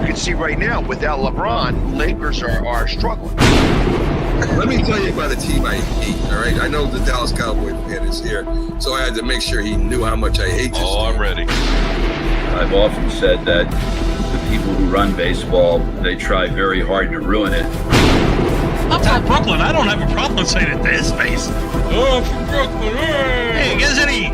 can see right now, without LeBron, Lakers are struggling. Let me tell you about a team I hate, all right? I know the Dallas Cowboy fan is here, so I had to make sure he knew how much I hate this team. I'm ready. I've often said that the people who run baseball, they try very hard to ruin it. I'm from Brooklyn. I don't have a problem saying it to his face. Oh, I'm from Brooklyn. Hey, get us any.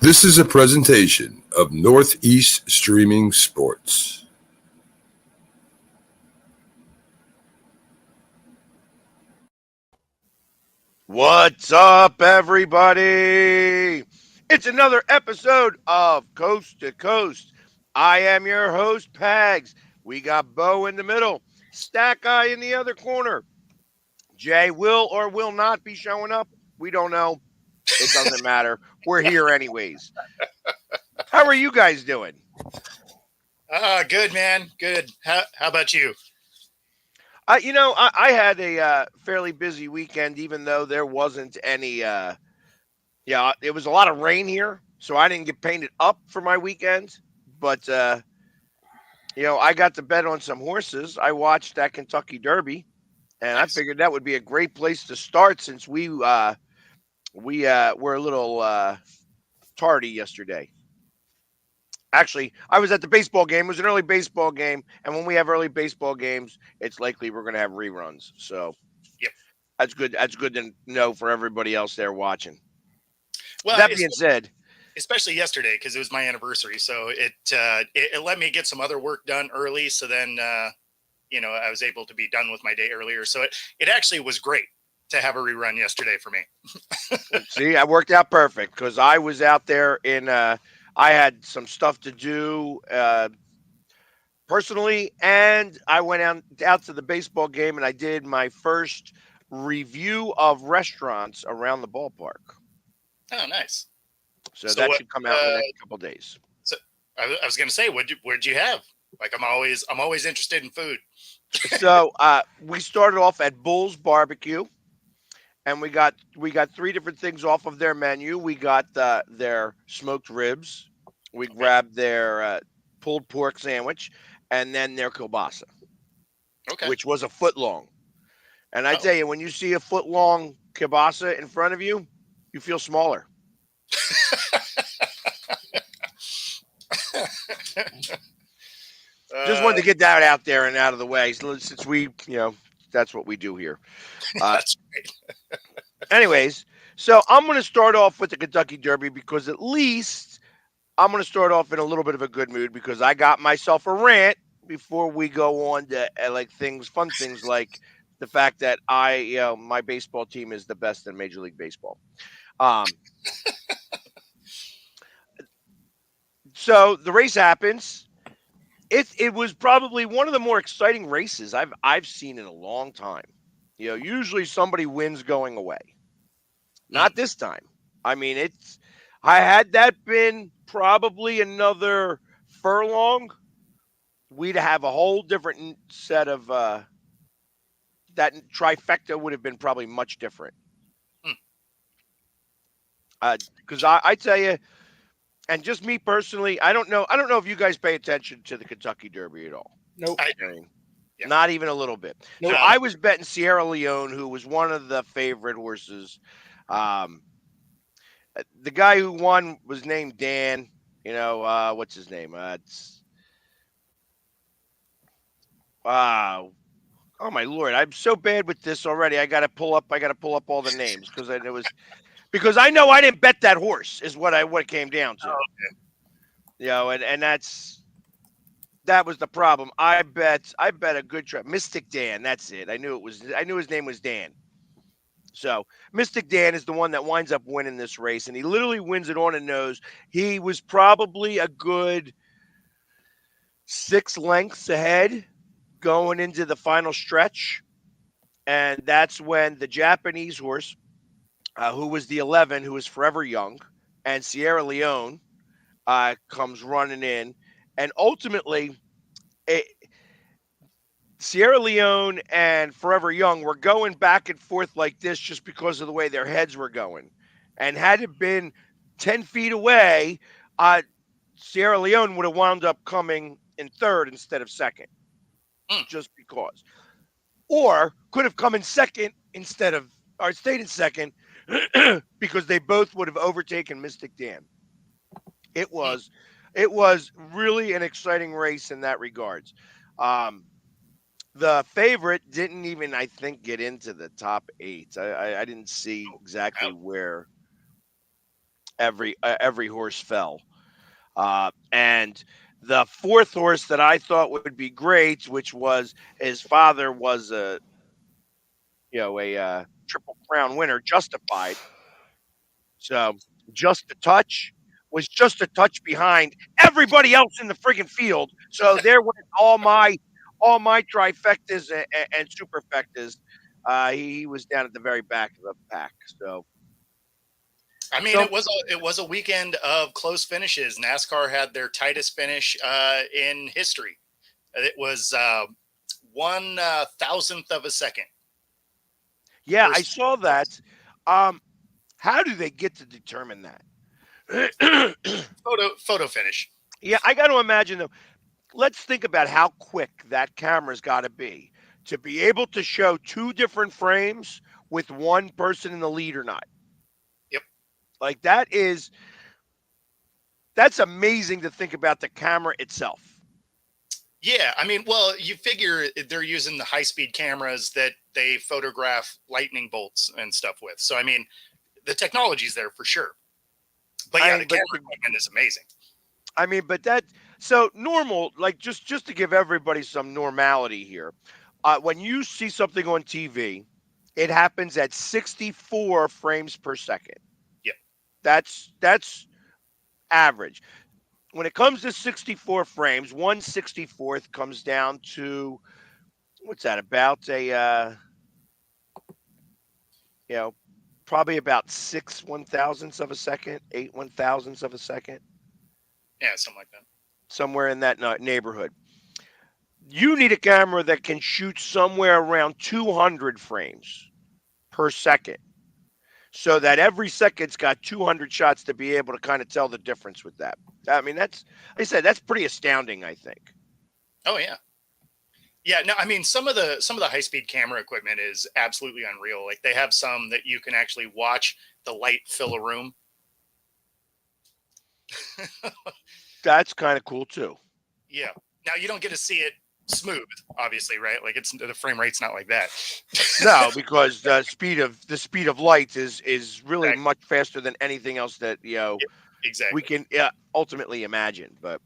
This is a presentation of Northeast Streaming Sports. What's up, everybody? It's another episode of Coast to Coast. I am your host, Pags. We got Bo in the middle, StatGuy in the other corner. Jay will or will not be showing up. We don't know. It doesn't matter. We're here anyways. How are you guys doing? Good, man. Good. How about you? I had a fairly busy weekend, even though there wasn't any. It was a lot of rain here, so I didn't get painted up for my weekend. But I got to bet on some horses. I watched that Kentucky Derby, and nice. I figured that would be a great place to start since we were a little tardy yesterday. Actually, I was at the baseball game. It was an early baseball game, and when we have early baseball games, it's likely we're going to have reruns. So, yep, that's good. That's good to know for everybody else there watching. Well, that being said, especially yesterday because it was my anniversary, so it let me get some other work done early. So then, I was able to be done with my day earlier. So it actually was great to have a rerun yesterday for me. See, I worked out perfect because I was out there in. I had some stuff to do personally, and I went out to the baseball game, and I did my first review of restaurants around the ballpark. Oh, nice. So that should come out in the next couple of days. So I was going to say, what'd you have? Like, I'm always interested in food. So we started off at Bull's Barbecue. And we got 3 different things off of their menu. We got their smoked ribs. We grabbed their pulled pork sandwich, and then their kielbasa, which was a foot long. And I tell you, when you see a foot long kielbasa in front of you, you feel smaller. Just wanted to get that out there and out of the way, since we, that's what we do here. That's great. Anyways, so I'm going to start off with the Kentucky Derby because at least I'm going to start off in a little bit of a good mood because I got myself a rant before we go on to fun things like the fact that my baseball team is the best in Major League Baseball. So the race happens. It was probably one of the more exciting races I've seen in a long time. Usually somebody wins going away. Not this time. I mean, had that been probably another furlong, we'd have a whole different set of that trifecta would have been probably much different. Because I tell you, and just me personally, I don't know if you guys pay attention to the Kentucky Derby at all. Nope. Yeah. Not even a little bit. No. So I was betting Sierra Leone, who was one of the favorite horses. The guy who won was named Dan. What's his name? Oh my Lord! I'm so bad with this already. I got to pull up all the names because I know I didn't bet that horse. Is what it came down to. Oh, okay. And that was the problem. I bet a good trip. Mystic Dan, that's it. I knew his name was Dan. So Mystic Dan is the one that winds up winning this race, and he literally wins it on a nose. He was probably a good 6 lengths ahead going into the final stretch. And that's when the Japanese horse, who was the 11, who was Forever Young, and Sierra Leone comes running in. And ultimately, Sierra Leone and Forever Young were going back and forth like this just because of the way their heads were going. And had it been 10 feet away, Sierra Leone would have wound up coming in third instead of second, just because. Or could have come in second instead of, or stayed in second because they both would have overtaken Mystic Dan. It was really an exciting race in that regards. The favorite didn't even, I think, get into the top 8. I didn't see exactly where every horse fell. And the fourth horse that I thought would be great, which was his father was a Triple Crown winner, Justified. So just a touch behind everybody else in the friggin' field. So there went all my trifectas and superfectas. He was down at the very back of the pack. So I mean, it was a weekend of close finishes. NASCAR had their tightest finish in history. It was 1/1000th of a second. Yeah, I saw that. How do they get to determine that? Photo finish. Yeah, I got to imagine though. Let's think about how quick that camera's got to be able to show 2 different frames with one person in the lead or not. Yep. Like that's amazing to think about the camera itself. Yeah, I mean, well, you figure they're using the high-speed cameras that they photograph lightning bolts and stuff with. So, I mean, the technology's there for sure. But yeah, the camera equipment is amazing. I mean, but so normal, like just to give everybody some normality here. When you see something on TV, it happens at 64 frames per second. Yep. That's average. When it comes to 64 frames, 1/64th comes down to what's that? About probably about 6 1,000ths of a second, 8 1,000ths of a second. Yeah, something like that. Somewhere in that neighborhood. You need a camera that can shoot somewhere around 200 frames per second, so that every second's got 200 shots to be able to kind of tell the difference with that. I mean, that's pretty astounding, I think. Oh yeah. Yeah, no, I mean some of the high-speed camera equipment is absolutely unreal. Like they have some that you can actually watch the light fill a room. That's kind of cool too. Yeah. Now you don't get to see it smooth, obviously, right? Like the frame rate's not like that. No, because the speed of light is really much faster than anything else that exactly we can ultimately imagine. But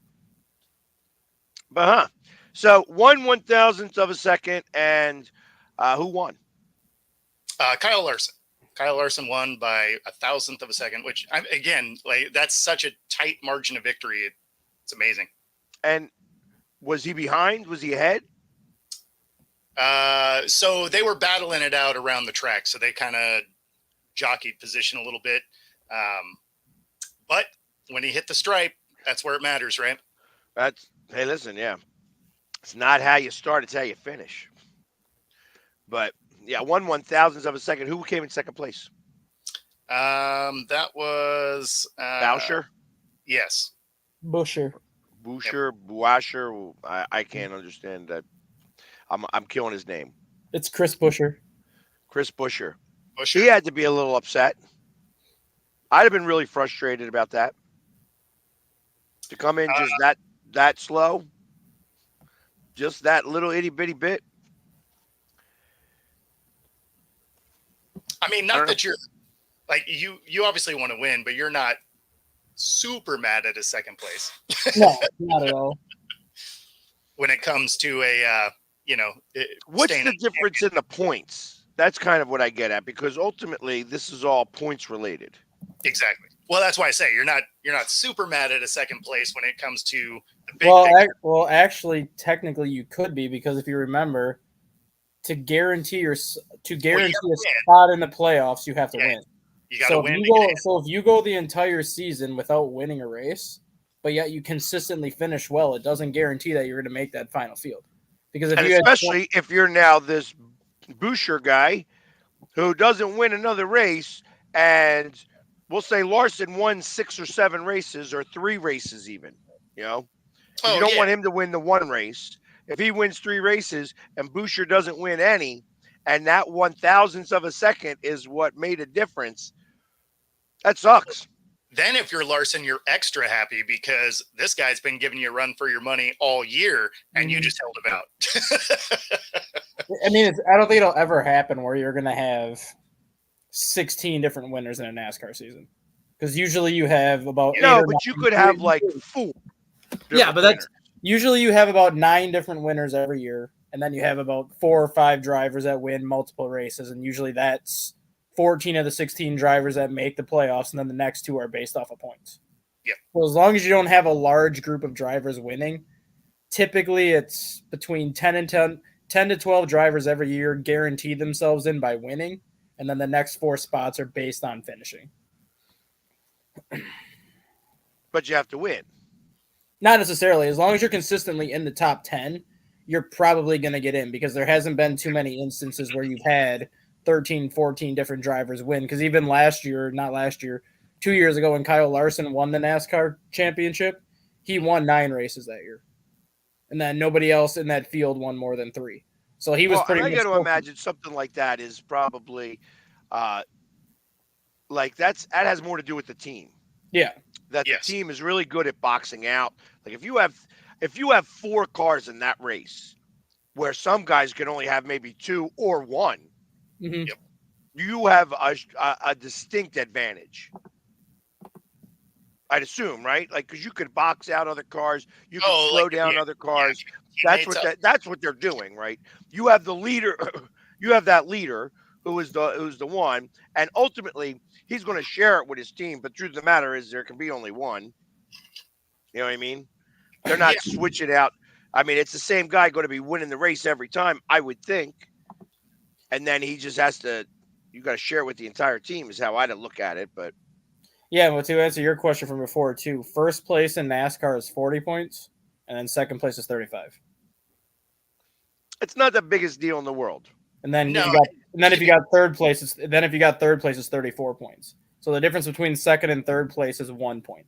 so 1 1,000th of a second, and who won? Kyle Larson. Kyle Larson won by 1,000th of a second, which again, like that's such a tight margin of victory. It's amazing. And was he behind? Was he ahead? So they were battling it out around the track. So they kind of jockeyed position a little bit. But when he hit the stripe, that's where it matters, right? Hey, listen, yeah. It's not how you start, it's how you finish. But yeah, 1 1,000th of a second. Who came in second place? That was Boucher? Yes. Busher. Buasher. I can't understand that. I'm killing his name. It's Chris Busher. Chris Busher. He had to be a little upset. I'd have been really frustrated about that. To come in just that slow. Just that little itty bitty bit. I mean, not that you're like you obviously want to win, but you're not super mad at a second place. No, not at all. When it comes to what's the difference in the points? That's kind of what I get at, because ultimately this is all points related. Exactly. Well, that's why I say you're not super mad at a second place when it comes to the big well, actually, technically you could be, because if you remember, to guarantee a spot in the playoffs, you have to win. You got to win. So if you go the entire season without winning a race, but yet you consistently finish well, it doesn't guarantee that you're going to make that final field, Because if And you had especially if you're now this Boucher guy who doesn't win another race, and we'll say Larson won 6 or 7 races or 3 races even, you know, because you Oh, don't yeah. want him to win the one race. If he wins 3 races and Boucher doesn't win any, and that 1,000th of a second is what made a difference, that sucks. Then if you're Larson, you're extra happy because this guy's been giving you a run for your money all year, and you just held him out. I mean, I don't think it'll ever happen where you're going to have 16 different winners in a NASCAR season. Because usually you have about No, 8 or but you 9 could have like 4. Yeah, but winners. that's usually you have about 9 different winners every year, and then you have about 4 or 5 drivers that win multiple races, and usually that's 14 of the 16 drivers that make the playoffs, and then the next 2 are based off of points. Yeah. Well, as long as you don't have a large group of drivers winning, typically it's between 10 to 12 drivers every year guarantee themselves in by winning, and then the next 4 spots are based on finishing. But you have to win. Not necessarily. As long as you're consistently in the top 10, you're probably going to get in, because there hasn't been too many instances where you've had 13, 14 different drivers win. Because even not last year, 2 years ago when Kyle Larson won the NASCAR championship, he won 9 races that year. And then nobody else in that field won more than 3. So he was pretty I much. got to imagine something like that is probably like that has more to do with the team. Yeah. That Yes. the team is really good at boxing out. Like if you have 4 cars in that race, where some guys can only have maybe 2 or 1, Mm-hmm. you have a distinct advantage. I'd assume, right? Like, because you could box out other cars, you can slow down other cars. That's what they're doing, right? You have the leader, you have that leader who's the one, and ultimately he's going to share it with his team. But the truth of the matter is, there can be only one. You know what I mean? They're not switching out. I mean, it's the same guy going to be winning the race every time, I would think. And then he just has to. You got to share it with the entire team. Is how I'd look at it, but. Yeah, well, to answer your question from before, too, first place in NASCAR is 40 points, and then second place is 35. It's not the biggest deal in the world. And then No. if you got third place, it's 34 points. So the difference between second and third place is 1 point,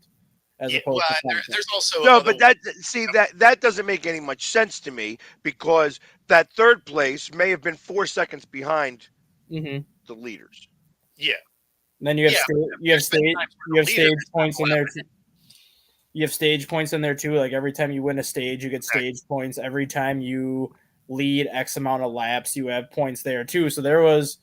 as opposed to 10 there's also No, other- but that doesn't make any much sense to me, because that third place may have been 4 seconds behind Mm-hmm. the leaders. yeah. And then you have There's been times where the stage leader is points in not there. You have stage points in there too. Like every time you win a stage, you get stage points. Every time you lead X amount of laps, you have points there too. So there was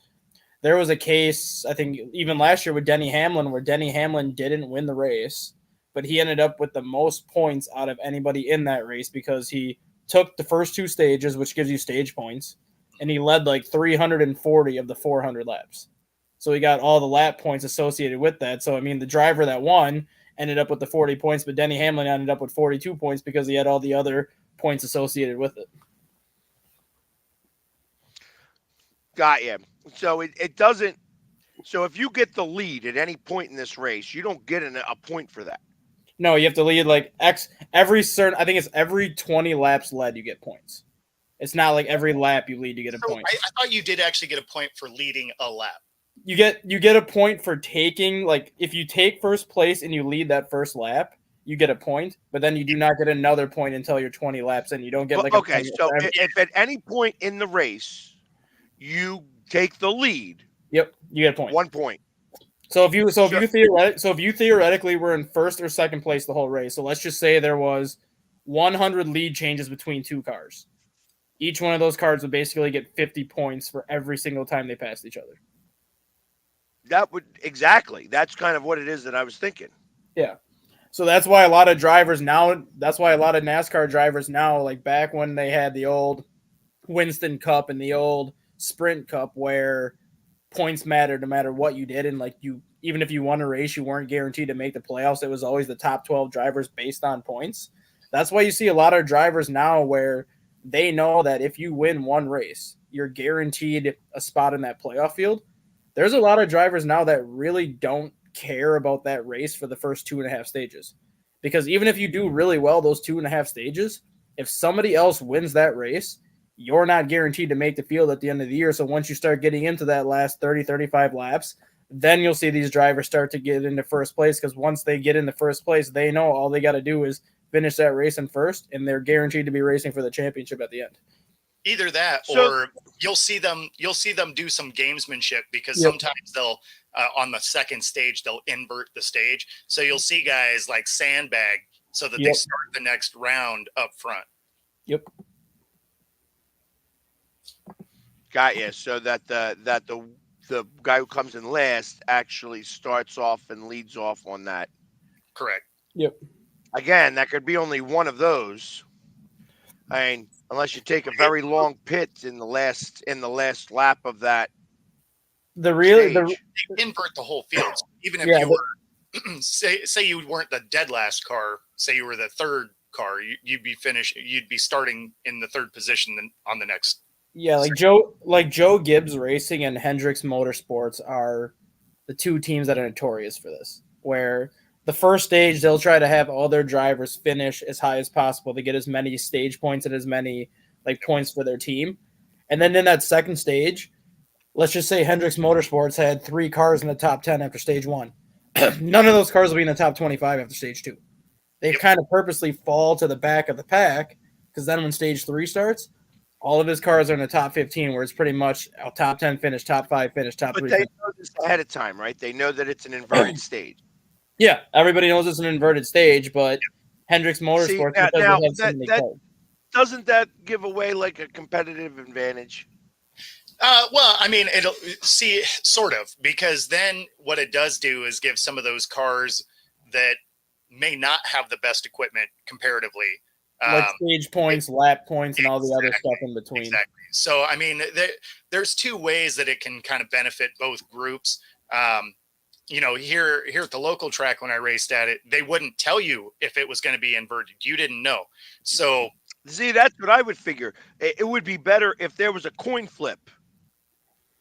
a case, I think even last year with Denny Hamlin, where Denny Hamlin didn't win the race, but he ended up with the most points out of anybody in that race because he took the first 2 stages, which gives you stage points, and he led like 340 of the 400 laps. So he got all the lap points associated with that. So, I mean, the driver that won ended up with the 40 points, but Denny Hamlin ended up with 42 points because he had all the other points associated with it. Got you. So it doesn't. So if you get the lead at any point in this race, you don't get a point for that. No, you have to lead like every 20 laps led, you get points. It's not like every lap you lead, you get a point. I thought you did actually get a point for leading a lap. You get a point for taking, like, if you take first place and you lead that first lap, you get a point, but then you do not get another point until you're 20 laps in. You don't get like okay. So if at any point in the race you take the lead, yep, you get a point. 1 point. So if you theoretically were in first or second place the whole race, so let's just say there was 100 lead changes between 2 cars. Each one of those cars would basically get 50 points for every single time they passed each other. That's kind of what it is that I was thinking. Yeah. So that's why a lot of NASCAR drivers now, like back when they had the old Winston Cup and the old Sprint Cup, where points mattered no matter what you did, and like even if you won a race, you weren't guaranteed to make the playoffs. It was always the top 12 drivers based on points. That's why you see a lot of drivers now where they know that if you win one race, you're guaranteed a spot in that playoff field. There's a lot of drivers now that really don't care about that race for the first 2.5 stages. Because even if you do really well those 2.5 stages, if somebody else wins that race, you're not guaranteed to make the field at the end of the year. So once you start getting into that last 30, 35 laps, then you'll see these drivers start to get into first place, because once they get into first place, they know all they got to do is finish that race in first, and they're guaranteed to be racing for the championship at the end. Either that, or you'll see them do some gamesmanship, because sometimes they'll on the second stage they'll invert the stage, so you'll see guys like sandbag so that they start the next round up front. Yep. Got you. So that the guy who comes in last actually starts off and leads off on that. Correct. Yep. Again, that could be only one of those. I mean, unless you take a very long pit in the last lap of that. They invert the whole field. So even if you were say you weren't the dead last car, say you were the third car, you'd be starting in the third position on the next. Yeah, like Joe Gibbs Racing and Hendricks Motorsports are the two teams that are notorious for this, where the first stage they'll try to have all their drivers finish as high as possible to get as many stage points and as many like points for their team. And then in that second stage, let's just say Hendricks Motorsports had 3 cars in the top 10 after stage 1. None of those cars will be in the top 25 after stage 2. They kind of purposely fall to the back of the pack, because then when stage 3 starts, all of his cars are in the top 15, where it's pretty much a top 10 finish, top 5 finish, top 3. But they know this ahead of time, right? They know that it's an inverted stage. Yeah, everybody knows it's an inverted stage, but Hendricks Motorsports, doesn't that give away like a competitive advantage? Well, I mean, it'll see sort of, because then what it does do is give some of those cars that may not have the best equipment comparatively, like stage points, lap points, and all the other stuff in between. Exactly. So, I mean, there's 2 ways that it can kind of benefit both groups. Here at the local track, when I raced at it, they wouldn't tell you if it was going to be inverted. You didn't know. So, see, that's what I would figure. It would be better if there was a coin flip.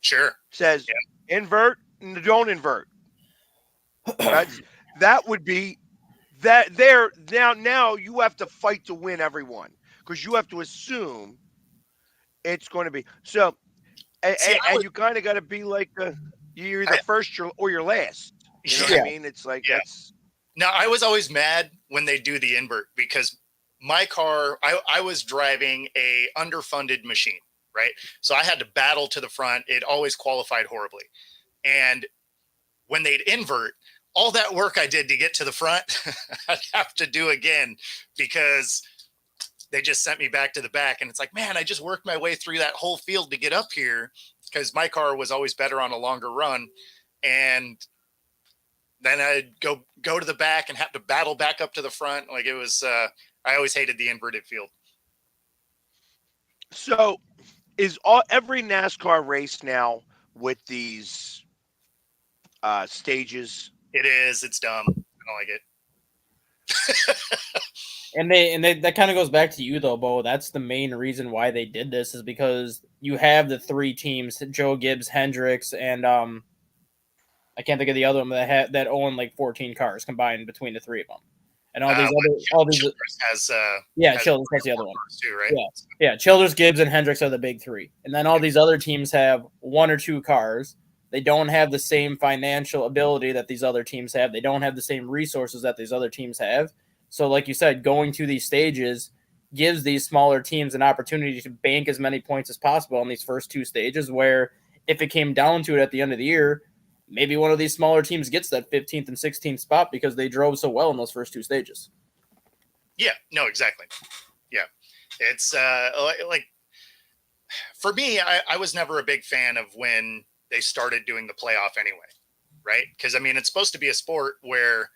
Sure. Says invert, don't invert. That would be that there. Now you have to fight to win everyone, because you have to assume it's going to be so. And you kind of got to be like you're either first or you're last. You know what I mean? It's like that's. Now, I was always mad when they do the invert, because my car, I was driving a underfunded machine, right? So I had to battle to the front. It always qualified horribly. And when they'd invert, all that work I did to get to the front, I'd have to do again, because they just sent me back to the back. And it's like, man, I just worked my way through that whole field to get up here, because my car was always better on a longer run. And then I'd go to the back and have to battle back up to the front. Like, it was, I always hated the inverted field. So is every NASCAR race now with these stages? It is. It's dumb. I don't like it. And they that kind of goes back to you though, Bo. That's the main reason why they did this, is because you have the 3 teams, Joe Gibbs, Hendricks, and I can't think of the other one that own like 14 cars combined between the 3 of them. And Childress has Childress has the other one too, right? Yeah, Childress, Gibbs, and Hendricks are the big 3, and then all these other teams have 1 or 2 cars. They don't have the same financial ability that these other teams have. They don't have the same resources that these other teams have. So, like you said, going to these stages gives these smaller teams an opportunity to bank as many points as possible in these first 2 stages, where if it came down to it at the end of the year, maybe one of these smaller teams gets that 15th and 16th spot because they drove so well in those first 2 stages. Yeah, no, exactly. Yeah. It's like, for me, I was never a big fan of when they started doing the playoff anyway, right? Because, I mean, it's supposed to be a sport where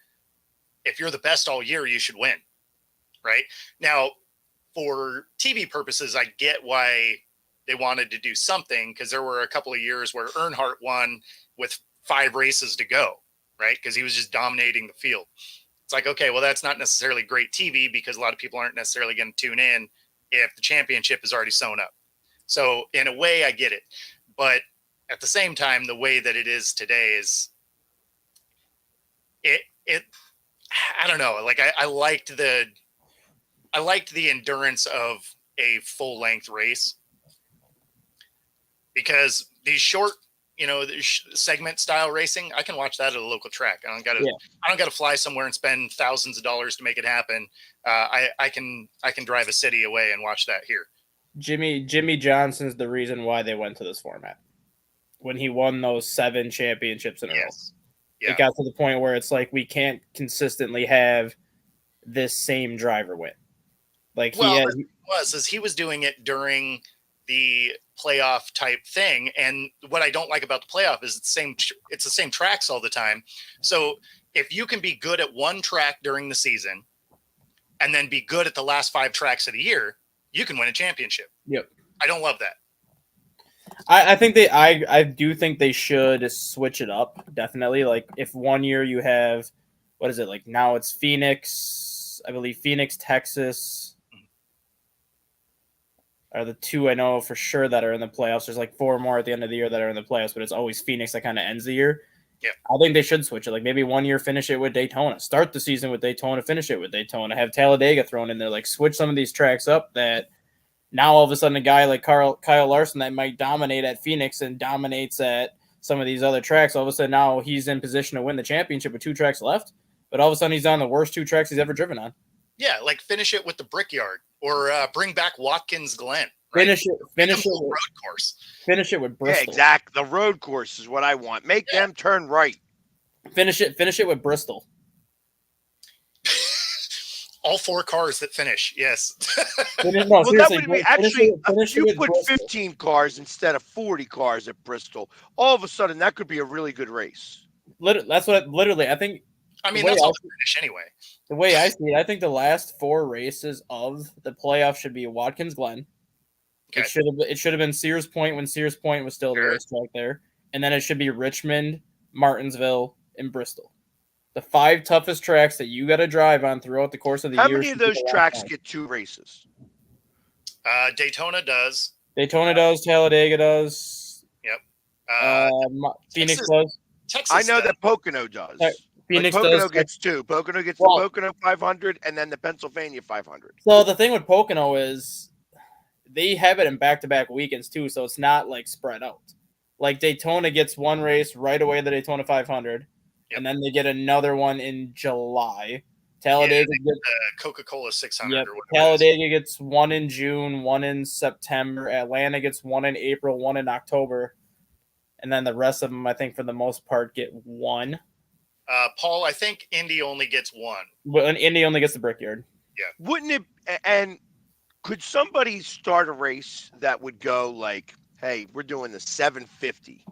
if you're the best all year, you should win, right? Now, for TV purposes, I get why they wanted to do something, because there were a couple of years where Earnhardt won with 5 races to go, right? Because he was just dominating the field. It's like, okay, well, that's not necessarily great TV, because a lot of people aren't necessarily going to tune in if the championship is already sewn up. So in a way, I get it. But at the same time, the way that it is today is it I don't know. Like, I liked the endurance of a full length race, because these short, segment style racing, I can watch that at a local track. I don't got to fly somewhere and spend thousands of dollars to make it happen. I can drive a city away and watch that here. Jimmy Johnson's the reason why they went to this format. When he won those 7 championships in a row. Yeah. It got to the point where it's like we can't consistently have this same driver win. Like he was doing it during the playoff type thing, and what I don't like about the playoff is it's the same tracks all the time. So if you can be good at one track during the season and then be good at the last 5 tracks of the year, you can win a championship. Yep. I don't love that. I do think they should switch it up, definitely. Like if one year you have, what is it, like now it's Phoenix, I believe Phoenix, Texas are the 2 I know for sure that are in the playoffs. There's like 4 more at the end of the year that are in the playoffs, but it's always Phoenix that kind of ends the year. Yeah. I think they should switch it. Like maybe one year finish it with Daytona. Start the season with Daytona, finish it with Daytona. Have Talladega thrown in there. Like switch some of these tracks up that now all of a sudden a guy like Kyle Larson that might dominate at Phoenix and dominates at some of these other tracks, all of a sudden now he's in position to win the championship with 2 tracks left, but all of a sudden he's on the worst 2 tracks he's ever driven on. Yeah, like finish it with the Brickyard or bring back Watkins Glen. Right? Finish it with road course. Finish it with Bristol. Yeah, exactly. The road course is what I want. Make them turn right. Finish it with Bristol. All 4 cars that finish, yes. Well, that would be actually, if you put 15 cars instead of 40 cars at Bristol, all of a sudden that could be a really good race. That's what I think. I mean, that's all the finish anyway. The way I see it, I think the last 4 races of the playoff should be Watkins Glen. Okay. It should have been Sears Point when Sears Point was still the racetrack there, and then it should be Richmond, Martinsville, and Bristol. The 5 toughest tracks that you got to drive on throughout the course of the year. How many of those tracks get 2 races? Daytona does. Talladega does. Yep. Phoenix does. Texas I know does. that Pocono does. Phoenix Pocono does. gets 2. Pocono gets the Pocono 500 and then the Pennsylvania 500. So the thing with Pocono is they have it in back-to-back weekends too, so it's not like spread out. Like Daytona gets 1 race right away, the Daytona 500. Yep. And then they get another one in July. Talladega gets Coca-Cola 600 yep. or whatever. Talladega gets 1 in June, 1 in September. Atlanta gets 1 in April, 1 in October. And then the rest of them, I think, for the most part, get 1. Paul, I think Indy only gets 1. Well, Indy only gets the Brickyard. Yeah. Wouldn't it? And could somebody start a race that would go like, hey, we're doing the 750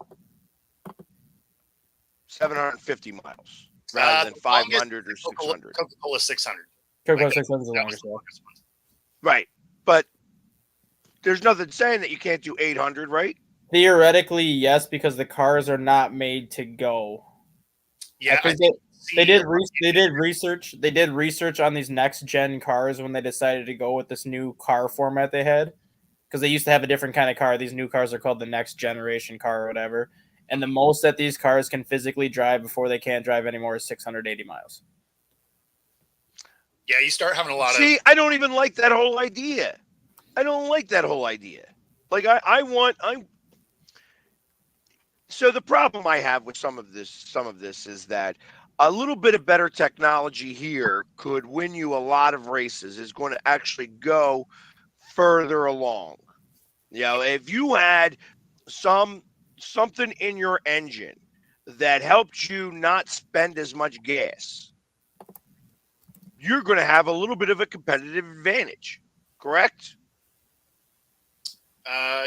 miles rather than 500 or 600. Coca-Cola 600. Coca-Cola 600 is the longest one. Right. But there's nothing saying that you can't do 800, right? Theoretically, yes, because the cars are not made to go. Yeah, they did research. They did research on these next gen cars when they decided to go with this new car format they had, because they used to have a different kind of car. These new cars are called the next generation car or whatever. And the most that these cars can physically drive before they can't drive anymore is 680 miles. Yeah, you start having a lot of... See, I don't even like that whole idea. Like, So the problem I have with some of this is that a little bit of better technology here could win you a lot of races, is going to actually go further along. You know, if you had something in your engine that helped you not spend as much gas, you're going to have a little bit of a competitive advantage, correct?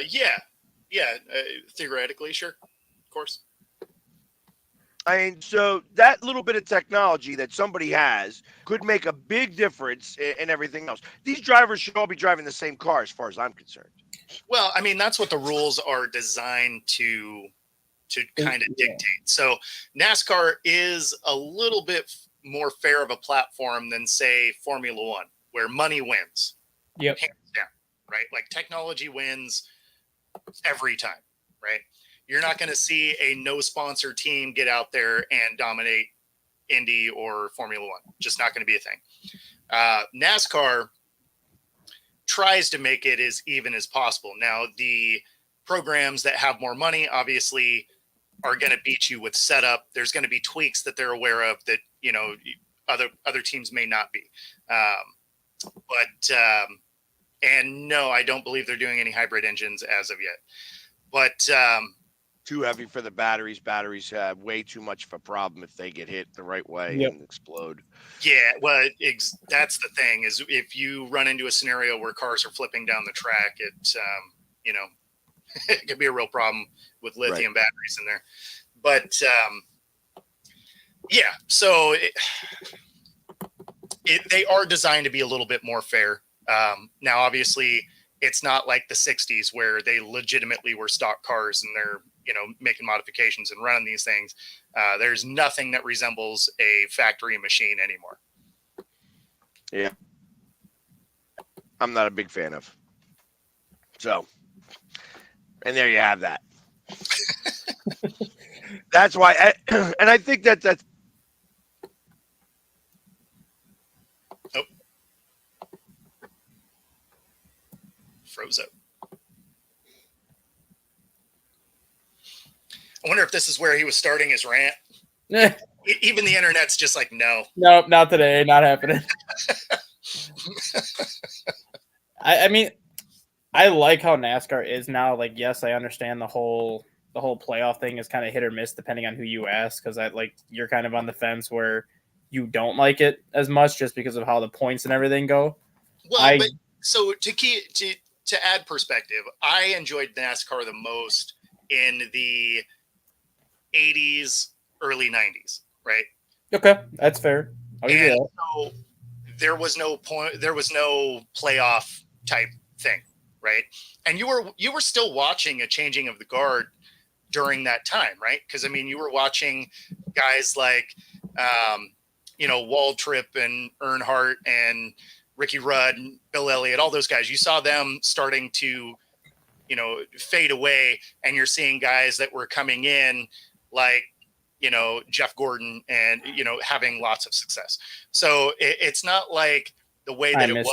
Yeah, theoretically, sure, of course. I mean, so that little bit of technology that somebody has could make a big difference in everything else. These drivers should all be driving the same car as far as I'm concerned. Well, I mean, that's what the rules are designed to kind of dictate. So NASCAR is a little bit more fair of a platform than, say, Formula One, where money wins. Yep. Hands down, right? Like technology wins every time, right? You're not going to see a no sponsor team get out there and dominate Indy or Formula One. Just not going to be a thing. NASCAR tries to make it as even as possible. Now, the programs that have more money obviously are going to beat you with setup. There's going to be tweaks that they're aware of that, you know, other teams may not be. And no, I don't believe they're doing any hybrid engines as of yet. But too heavy for the batteries. Batteries have way too much of a problem if they get hit the right way Yep. and explode. yeah, well, that's the thing is if you run into a scenario where cars are flipping down the track, it you know, it could be a real problem with lithium batteries in there. But yeah, so they are designed to be a little bit more fair. Now, obviously, it's not like the 60s where they legitimately were stock cars and they're, you know, making modifications and running these things. There's nothing that resembles a factory machine anymore. Yeah. I'm not a big fan of. So, and there you have that. That's why, and I think that's froze up. I wonder if this is where he was starting his rant. Even the internet's just like, no. Nope, not today. Not happening. I mean, I like how NASCAR is now. Like, yes, I understand the whole playoff thing is kind of hit or miss depending on who you ask. Because you're kind of on the fence where you don't like it as much just because of how the points and everything go. Well, but so to add perspective, I enjoyed NASCAR the most in the 80s, early 90s, right? Okay, that's fair. I'll give you that. So there was no playoff type thing, right? And you were still watching a changing of the guard during that time, right? Because I mean, you were watching guys like you know, Waltrip and Earnhardt and Ricky Rudd and Bill Elliott, all those guys. You saw them starting to, you know, fade away, and you're seeing guys that were coming in like, you know, Jeff Gordon and, you know, having lots of success. So it's not like the way that it was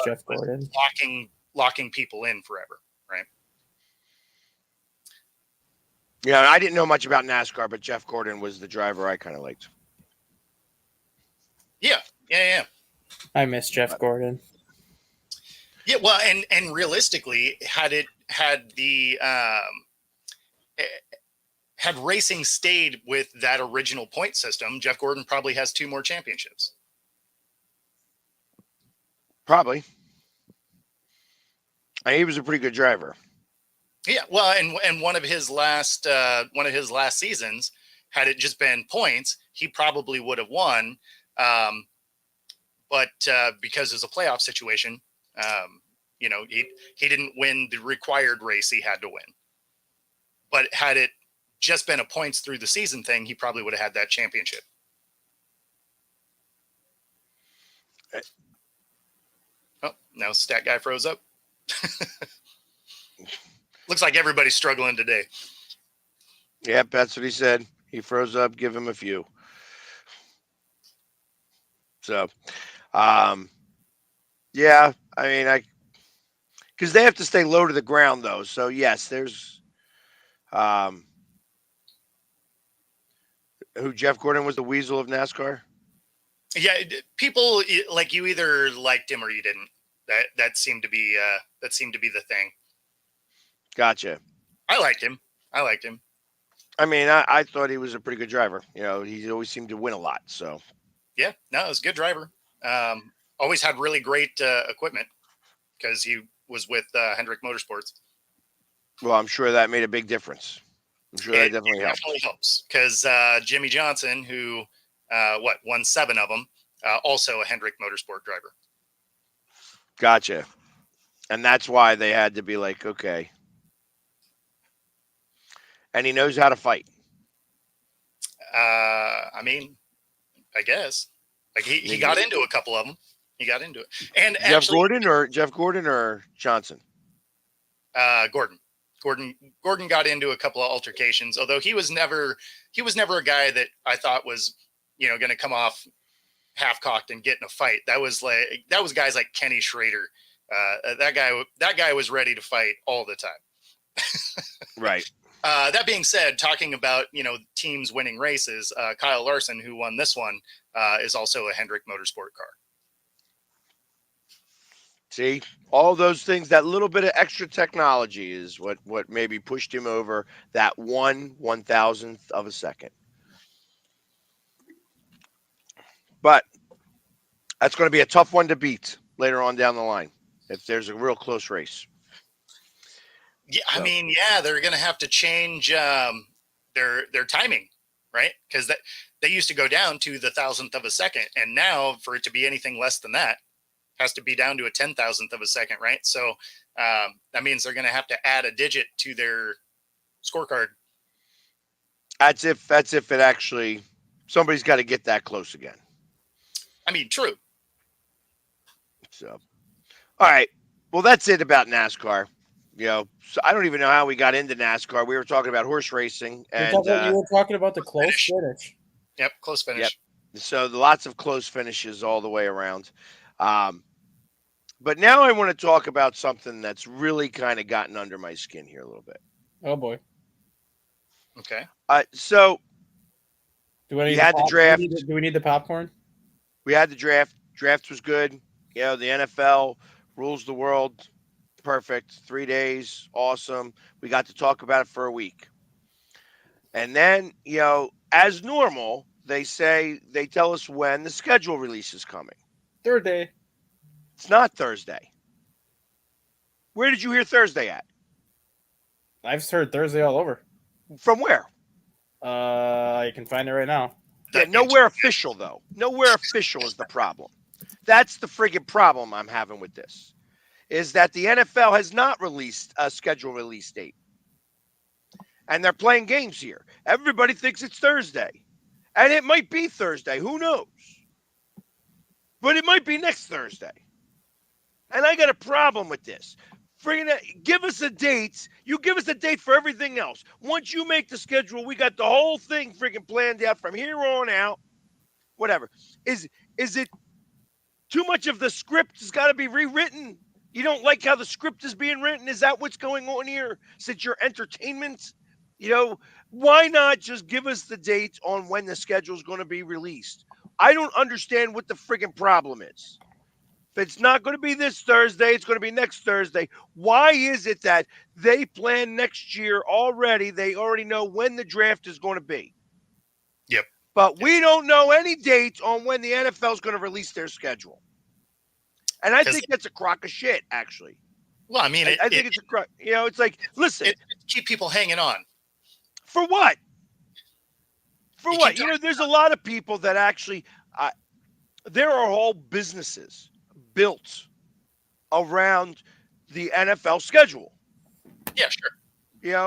locking people in forever, right? Yeah, I didn't know much about NASCAR, but Jeff Gordon was the driver I kind of liked. Yeah. I miss Jeff Gordon. Yeah, well, and realistically, had racing stayed with that original point system, Jeff Gordon probably has 2 more championships. Probably. He was a pretty good driver. Yeah, well, and one of his last seasons, had it just been points, he probably would have won. But because it's a playoff situation, you know, he didn't win the required race he had to win. But had it just been a points through the season thing, he probably would have had that championship. Oh, now StatGuy froze up. Looks like everybody's struggling today. Yep, that's what he said. He froze up. Give him a few. So, yeah, I mean, because they have to stay low to the ground, though. So, yes, there's, who Jeff Gordon was the weasel of NASCAR? Yeah, people like you either liked him or you didn't. That seemed to be the thing. Gotcha. I liked him. I mean, I thought he was a pretty good driver. You know, he always seemed to win a lot. So, yeah, no, he was a good driver. Always had really great equipment because he was with Hendrick Motorsports. Well, I'm sure that made a big difference. I'm sure that definitely helps. Definitely helps because Jimmy Johnson, who won 7 of them, also a Hendrick Motorsport driver. Gotcha. And that's why they had to be like, okay. And he knows how to fight. I mean, I guess. Like he got into a couple of them. He got into it. And Jeff Gordon or Johnson? Gordon got into a couple of altercations, although he was never a guy that I thought was, you know, going to come off half cocked and get in a fight. That was guys like Kenny Schrader. That guy was ready to fight all the time. Right. That being said, talking about, teams winning races, Kyle Larson, who won this one, is also a Hendrick Motorsport car. See, all those things, that little bit of extra technology is what maybe pushed him over that 1/1000th of a second. But that's going to be a tough one to beat later on down the line if there's a real close race. Yeah, So. I mean, they're going to have to change their timing, right? Because they used to go down to the 1,000th of a second, and now for it to be anything less than that, has to be down to a 10,000th of a second, right? So that means they're going to have to add a digit to their scorecard. That's if it actually, somebody's got to get that close again. I mean, true. So, all right. Well, that's it about NASCAR. So I don't even know how we got into NASCAR. We were talking about horse racing, and you were talking about the close finish. Yep, close finish. Yep. So lots of close finishes all the way around. But now I want to talk about something that's really kind of gotten under my skin here a little bit. Oh boy. Okay. So we had the draft. Do we need the popcorn? We had the draft. Draft was good. The NFL rules the world. Perfect. 3 days. Awesome. We got to talk about it for a week. And then, as normal, they tell us when the schedule release is coming. Third day. It's not Thursday. Where did you hear Thursday at? I've heard Thursday all over. From where? I can find it right now. Yeah, nowhere official, though. Nowhere official is the problem. That's the friggin' problem I'm having with this, is that the NFL has not released a schedule release date. And they're playing games here. Everybody thinks it's Thursday. And it might be Thursday. Who knows? But it might be next Thursday. And I got a problem with this. Friggin' give us a date. You give us a date for everything else. Once you make the schedule, we got the whole thing friggin' planned out from here on out. Whatever. Is it too much of the script has got to be rewritten? You don't like how the script is being written? Is that what's going on here? Since you're entertainment? Why not just give us the date on when the schedule is going to be released? I don't understand what the friggin' problem is. If it's not going to be this Thursday, it's going to be next Thursday. Why is it that they plan next year already? They already know when the draft is going to be. Yep. But we don't know any dates on when the NFL is going to release their schedule. And I think that's a crock of shit, actually. Well, I mean, I think it's a crock. It's like, listen. Keep people hanging on. For what? For what? There's a lot of people that actually, there are whole businesses built around the NFL schedule. Yeah, sure.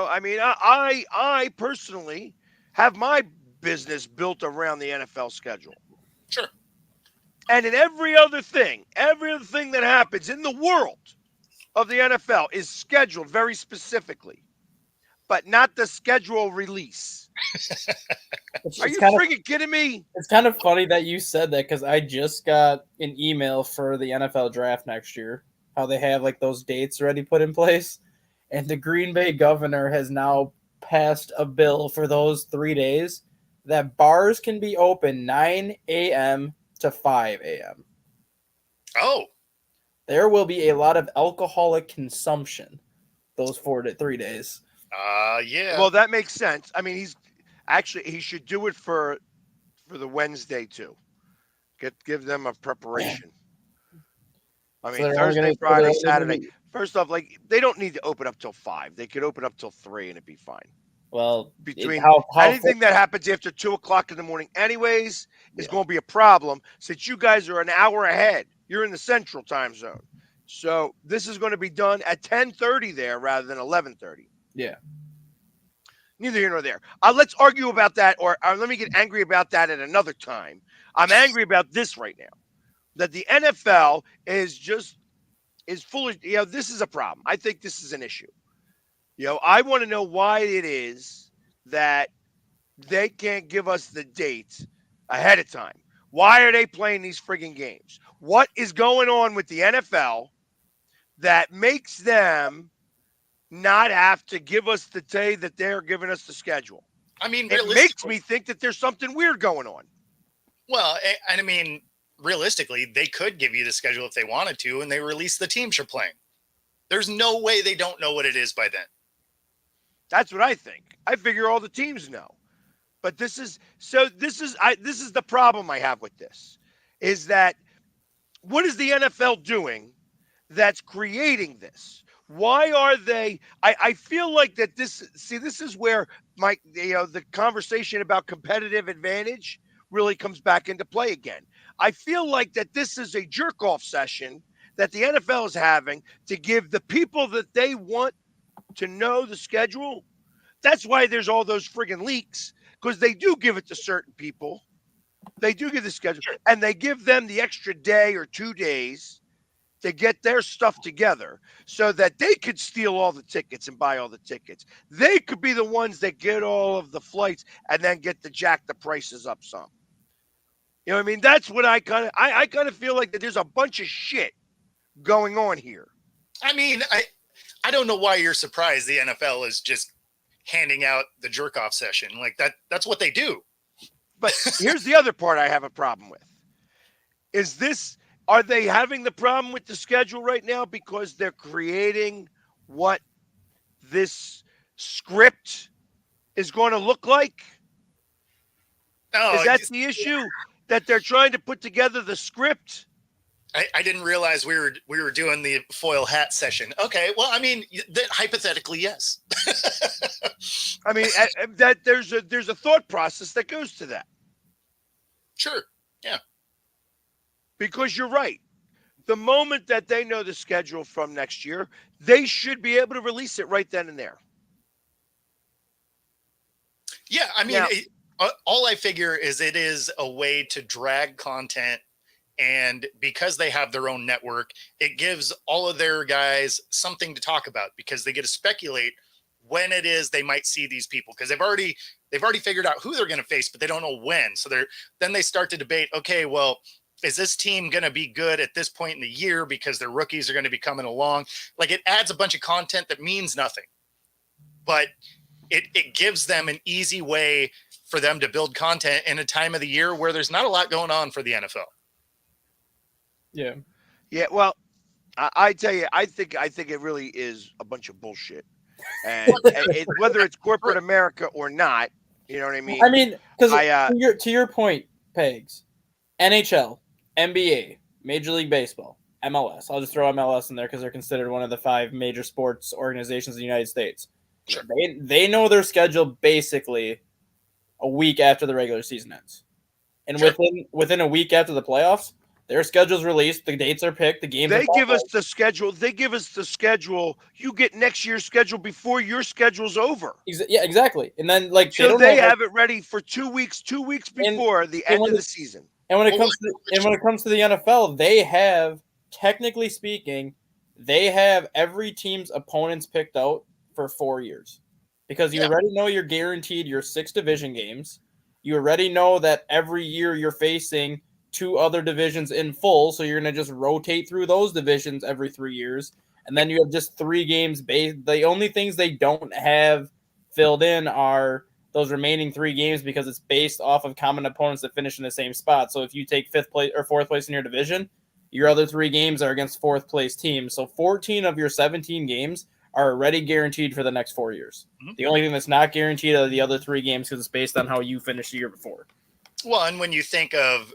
I mean, I personally have my business built around the NFL schedule. Sure. And in every other thing that happens in the world of the NFL is scheduled very specifically, but not the schedule release. Are you freaking kidding me? It's kind of funny that you said that, because I just got an email for the NFL draft next year, how they have like those dates already put in place. And the Green Bay governor has now passed a bill for those 3 days that bars can be open 9 a.m. to 5 a.m. Oh. There will be a lot of alcoholic consumption those 3 days. Yeah. Well, that makes sense. I mean, he should do it for the Wednesday too. Give them a preparation. I mean, Thursday, Friday, Saturday. First off, they don't need to open up till 5. They could open up till 3 and it'd be fine. Well, between anything that happens after 2:00 in the morning, anyways, is going to be a problem since you guys are an hour ahead. You're in the Central Time Zone, so this is going to be done at 10:30 there rather than 11:30. Yeah. Neither here nor there. Let's argue about that, or let me get angry about that at another time. I'm angry about this right now. That the NFL is full of, this is a problem. I think this is an issue. I want to know why it is that they can't give us the dates ahead of time. Why are they playing these friggin' games? What is going on with the NFL that makes them not have to give us the day that they're giving us the schedule. I mean, It makes me think that there's something weird going on. Well, and I mean, realistically, they could give you the schedule if they wanted to, and they release the teams you're playing. There's no way they don't know what it is by then. That's what I think. I figure all the teams know. But this is the problem I have with this, is that what is the NFL doing that's creating this? Why are they? I feel like that this is where the conversation about competitive advantage really comes back into play again. I feel like that this is a jerk off session that the NFL is having to give the people that they want to know the schedule. That's why there's all those friggin' leaks, because they do give it to certain people. They do give the schedule, and they give them the extra day or 2 days to get their stuff together so that they could steal all the tickets and buy all the tickets. They could be the ones that get all of the flights and then get to jack the prices up some. You know what I mean? That's what I kind of feel like that there's a bunch of shit going on here. I mean, I don't know why you're surprised the NFL is just handing out the jerk off session like that. That's what they do. But here's the other part I have a problem with. Are they having the problem with the schedule right now because they're creating what this script is going to look like? No, is that the issue? That they're trying to put together the script? I didn't realize we were doing the foil hat session. Okay, well, I mean, hypothetically, yes. I mean, that there's a thought process that goes to that. Sure, yeah. Because you're right. The moment that they know the schedule from next year, they should be able to release it right then and there. Yeah, I mean, all I figure is it is a way to drag content. And because they have their own network, it gives all of their guys something to talk about because they get to speculate when it is they might see these people because they've already figured out who they're going to face, but they don't know when. So then they start to debate, okay, well, is this team going to be good at this point in the year because their rookies are going to be coming along? Like it adds a bunch of content that means nothing, but it gives them an easy way for them to build content in a time of the year where there's not a lot going on for the NFL. Yeah. Yeah. Well, I tell you, I think it really is a bunch of bullshit, and whether it's corporate America or not, you know what I mean. I mean, because to your point, Pegs, NHL, NBA, Major League Baseball, MLS. I'll just throw MLS in there because they're considered one of the 5 major sports organizations in the United States. Sure. They know their schedule basically a week after the regular season ends, and sure. within a week after the playoffs. Their schedule's released. The dates are picked. The games. They give us the schedule. They give us the schedule. You get next year's schedule before your schedule's over. Yeah, exactly. And then so they have it ready for 2 weeks. 2 weeks before the end of the season. And when it comes to the NFL, they have, technically speaking, they have every team's opponents picked out for 4 years, because you already know you're guaranteed your 6 division games. You already know that every year you're facing 2 other divisions in full, so you're going to just rotate through those divisions every 3 years, and then you have just 3 games based. The only things they don't have filled in are those remaining 3 games because it's based off of common opponents that finish in the same spot. So if you take 5th place or 4th place in your division, your other 3 games are against 4th place teams. So 14 of your 17 games are already guaranteed for the next 4 years. Mm-hmm. The only thing that's not guaranteed are the other 3 games because it's based on how you finished the year before. Well, and when you think of,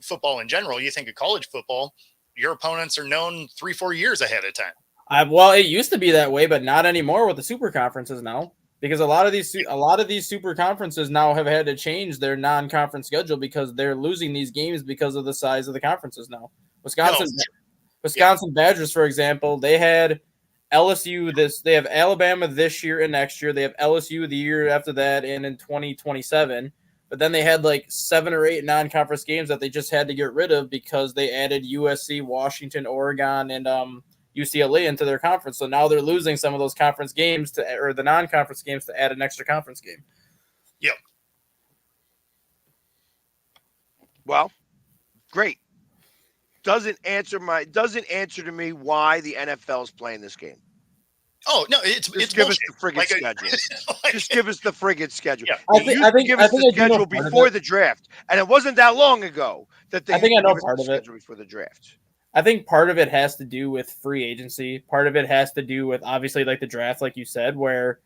football in general, you think of college football, your opponents are known 3-4 years ahead of time. Well, it used to be that way, but not anymore with the super conferences now, because a lot of these super conferences now have had to change their non-conference schedule because they're losing these games because of the size of the conferences now. Wisconsin Badgers, for example, they had LSU they have Alabama this year and next year. They have LSU the year after that and in 2027. But then they had like 7 or 8 non-conference games that they just had to get rid of because they added USC, Washington, Oregon, and UCLA into their conference. So now they're losing some of those conference games or the non-conference games to add an extra conference game. Yep. Well, great. Doesn't answer to me why the NFL is playing this game. Oh no, it's give us bullshit. the friggin' Like, schedule. like, Just give us the friggin' schedule. Yeah. They used to give us the I do know schedule part of before it. the draft, and it wasn't that long ago that they I think used I to know give us part the of it. schedule before the draft. I think part of it has to do with free agency. Part of it has to do with obviously like the draft, like you said, where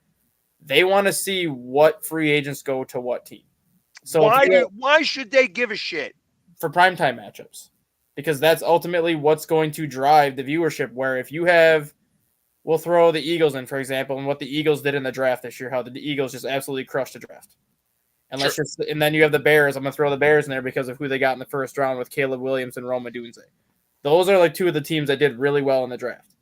they want to see what free agents go to what team. So Why should they give a shit? for primetime matchups, because that's ultimately what's going to drive the viewership. Where if you have, we'll throw the Eagles in, for example, and what the Eagles did in the draft this year, how the Eagles just absolutely crushed the draft. And then you have the Bears. I'm going to throw the Bears in there because of who they got in the first round with Caleb Williams and Roma Dunze. Those are like two of the teams that did really well in the draft.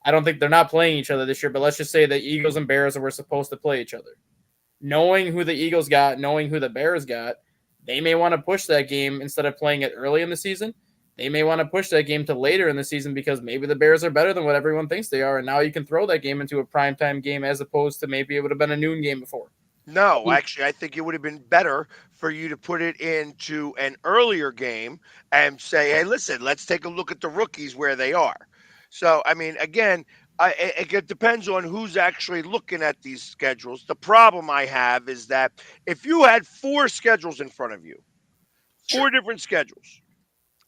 I don't think they're not playing each other this year, but let's just say the Eagles and Bears were supposed to play each other. Knowing who the Eagles got, knowing who the Bears got, they may want to push that game instead of playing it early in the season. They may want to push that game to later in the season because maybe the Bears are better than what everyone thinks they are, and now you can throw that game into a primetime game as opposed to maybe it would have been a noon game before. No, actually, I think it would have been better for you to put it into an earlier game and say, hey, listen, let's take a look at the rookies where they are. So, I mean, again, it depends on who's actually looking at these schedules. The problem I have is that if you had 4 schedules in front of you, 4 different schedules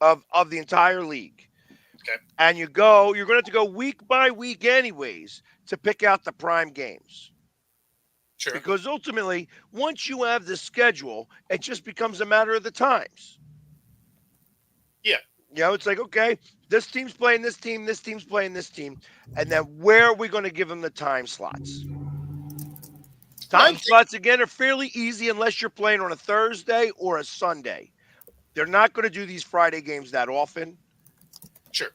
of the entire league, Okay. and you're going to have to go week by week anyways to pick out the prime games. Sure. Because ultimately, once you have the schedule, it just becomes a matter of the times. Yeah. You know, it's like, okay, this team's playing this team, this team's playing this team. And then where are we going to give them the time slots? Time slots, again, are fairly easy unless you're playing on a Thursday or a Sunday. They're not going to do these Friday games that often. Sure.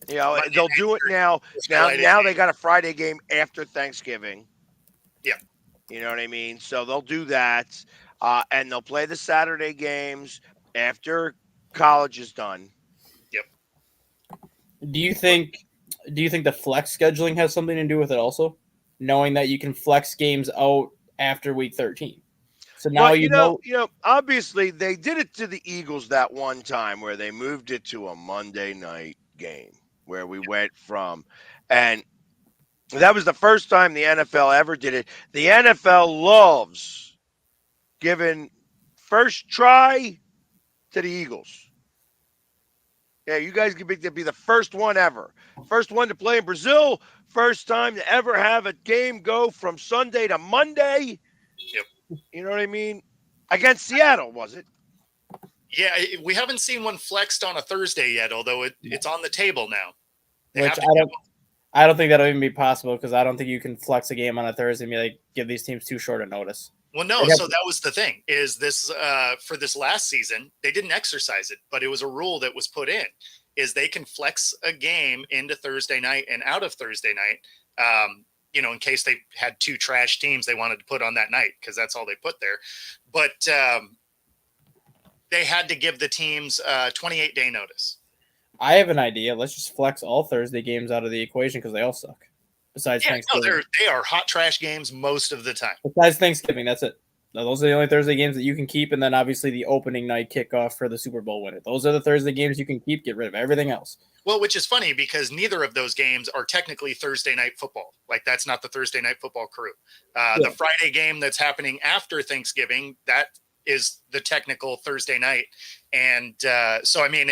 You know, they'll do it now. Now they got a Friday game after Thanksgiving. Yeah. You know what I mean? So they'll do that, and they'll play the Saturday games after college is done. Yep. Do you think the flex scheduling has something to do with it also? Knowing that you can flex games out after week 13. So now Well, you know, obviously they did it to the Eagles that one time where they moved it to a Monday night game where we went from, and that was the first time the NFL ever did it. The NFL loves giving first try to the Eagles. Yeah, you guys can be the first one ever. First one to play in Brazil. First time to ever have a game go from Sunday to Monday. Yep. You know what I mean? Against Seattle, was it? Yeah, we haven't seen one flexed on a Thursday yet, although it's on the table now. which I don't think that'll even be possible because I don't think you can flex a game on a Thursday and be like give these teams too short a notice. Well, no. So that was the thing is this for this last season, they didn't exercise it, but it was a rule that was put in is they can flex a game into Thursday night and out of Thursday night. You know, in case they had 2 trash teams they wanted to put on that night because that's all they put there. But they had to give the teams 28-day notice. I have an idea. Let's just flex all Thursday games out of the equation because they all suck. Besides Thanksgiving. No, they are hot trash games most of the time. Besides Thanksgiving, that's it. Now, those are the only Thursday games that you can keep, and then obviously the opening night kickoff for the Super Bowl winner. Those are the Thursday games you can keep. Get rid of everything else. Well, which is funny because neither of those games are technically Thursday night football. Like that's not the Thursday night football crew. The Friday game that's happening after Thanksgiving, that is the technical Thursday night. And so, I mean,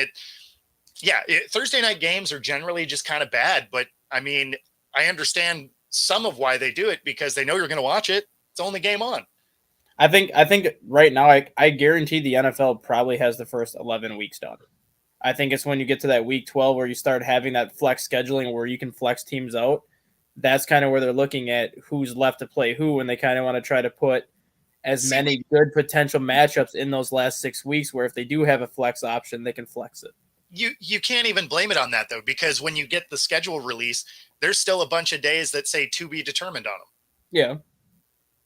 Thursday night games are generally just kind of bad. But I mean, I understand some of why they do it because they know you're going to watch it. It's the only game on. I think right now, I guarantee the NFL probably has the first 11 weeks done. I think it's when you get to that week 12 where you start having that flex scheduling where you can flex teams out. That's kind of where they're looking at who's left to play who, and they kind of want to try to put as many good potential matchups in those last 6 weeks where if they do have a flex option, they can flex it. You can't even blame it on that, though, because when you get the schedule release, there's still a bunch of days that say to be determined on them. Yeah.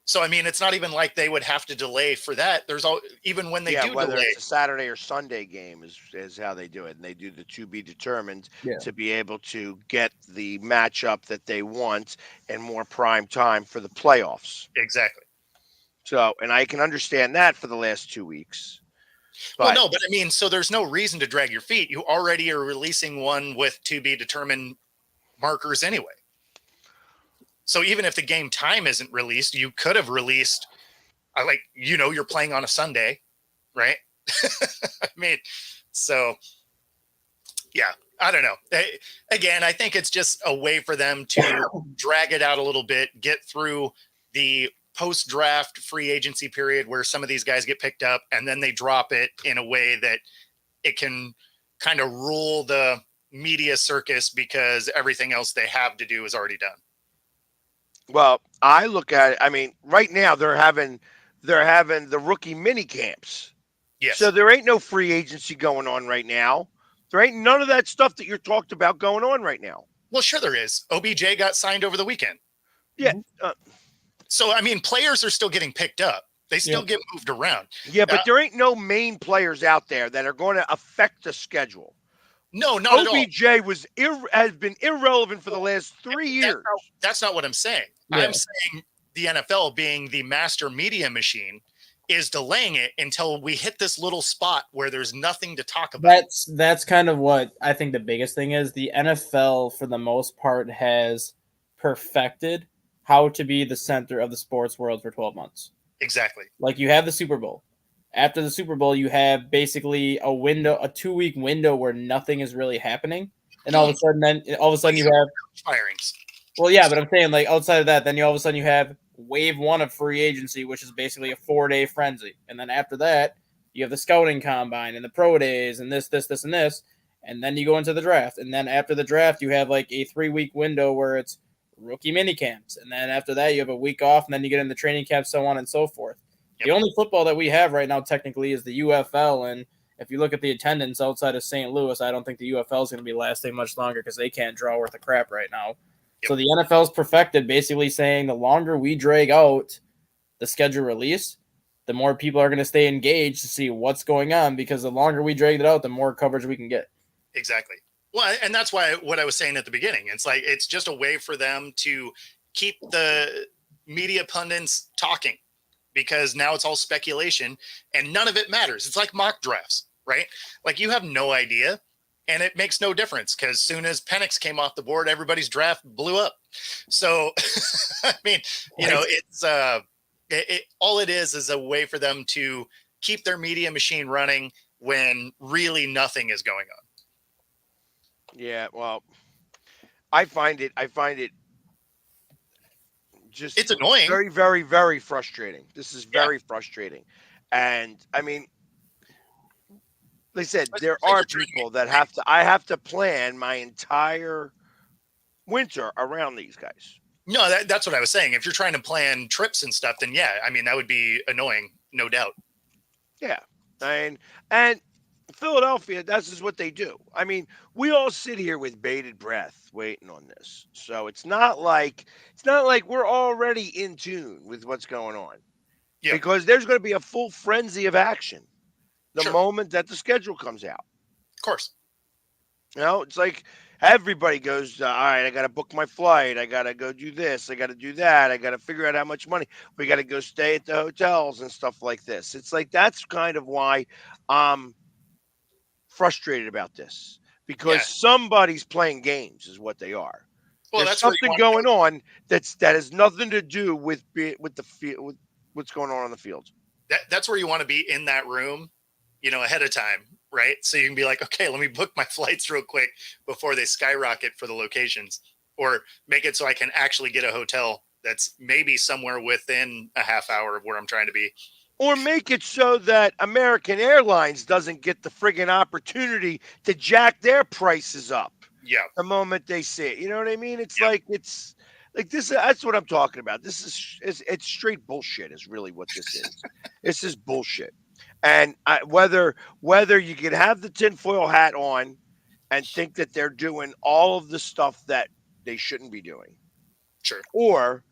So, I mean, it's not even like they would have to delay for that. There's even when they do whether delay. It's a Saturday or Sunday game is how they do it. And they do the to be determined to be able to get the matchup that they want in more prime time for the playoffs. Exactly. So, and I can understand that for the last 2 weeks. But I mean, so there's no reason to drag your feet. You already are releasing one with to be determined markers anyway. So even if the game time isn't released, you could have released, you're playing on a Sunday, right? I mean, so yeah, I don't know. Again, I think it's just a way for them to drag it out a little bit, get through the post-draft free agency period where some of these guys get picked up, and then they drop it in a way that it can kind of rule the media circus because everything else they have to do is already done. Well, I look at it. I mean, right now they're having the rookie mini camps. Yes. So there ain't no free agency going on right now. There ain't none of that stuff that you're talked about going on right now. Well, sure there is. OBJ got signed over the weekend. Yeah. So, I mean, players are still getting picked up. They still get moved around. Yeah, but there ain't no main players out there that are going to affect the schedule. No, not at all. OBJ has been irrelevant for the last 3 years. That's not what I'm saying. Yeah. I'm saying the NFL, being the master media machine, is delaying it until we hit this little spot where there's nothing to talk about. That's kind of what I think the biggest thing is. The NFL, for the most part, has perfected how to be the center of the sports world for 12 months. Exactly. Like, you have the Super Bowl. After the Super Bowl, you have basically a 2-week window where nothing is really happening. And all of a sudden you have firings. Well, yeah, but I'm saying, like, outside of that, then all of a sudden you have wave 1 of free agency, which is basically a 4-day frenzy. And then after that, you have the scouting combine and the pro days and this, and this. And then you go into the draft. And then after the draft, you have like a 3-week window where it's rookie mini camps. And then after that, you have a week off, and then you get into training camp, so on and so forth. Yep. The only football that we have right now technically is the UFL. And if you look at the attendance outside of St. Louis, I don't think the UFL is going to be lasting much longer because they can't draw worth of crap right now. Yep. So the NFL's perfected, basically saying the longer we drag out the schedule release, the more people are going to stay engaged to see what's going on, because the longer we drag it out, the more coverage we can get. Exactly. Well, and that's why what I was saying at the beginning, it's like, it's just a way for them to keep the media pundits talking, because now it's all speculation and none of it matters. It's like mock drafts, right? Like, you have no idea. And it makes no difference, because as soon as Penix came off the board, everybody's draft blew up. So, I mean, it's all it is a way for them to keep their media machine running when really nothing is going on. Yeah, well, I find it just, it's annoying. Very, very, very frustrating. This is very frustrating. And I mean, they said there are people that I have to plan my entire winter around these guys. No, that's what I was saying. If you're trying to plan trips and stuff, then yeah, I mean, that would be annoying, no doubt. Yeah. And Philadelphia, that's just what they do. I mean, we all sit here with bated breath waiting on this. So it's not like we're already in tune with what's going on. Yeah. Because there's going to be a full frenzy of action the moment that the schedule comes out. Of course. It's like everybody goes, all right, I got to book my flight. I got to go do this. I got to do that. I got to figure out how much money. We got to go stay at the hotels and stuff like this. It's like, that's kind of why I'm frustrated about this, because somebody's playing games is what they are. Well, there's something going on that has nothing to do with what's going on the field. That's where you want to be, in that room, ahead of time, right? So you can be like, okay, let me book my flights real quick before they skyrocket for the locations, or make it so I can actually get a hotel that's maybe somewhere within a half hour of where I'm trying to be. Or make it so that American Airlines doesn't get the friggin' opportunity to jack their prices up. Yeah. The moment they see it. You know what I mean? It's like this. That's what I'm talking about. It's straight bullshit is really what this is. This is bullshit. And whether you can have the tinfoil hat on and think that they're doing all of the stuff that they shouldn't be doing. Sure. Or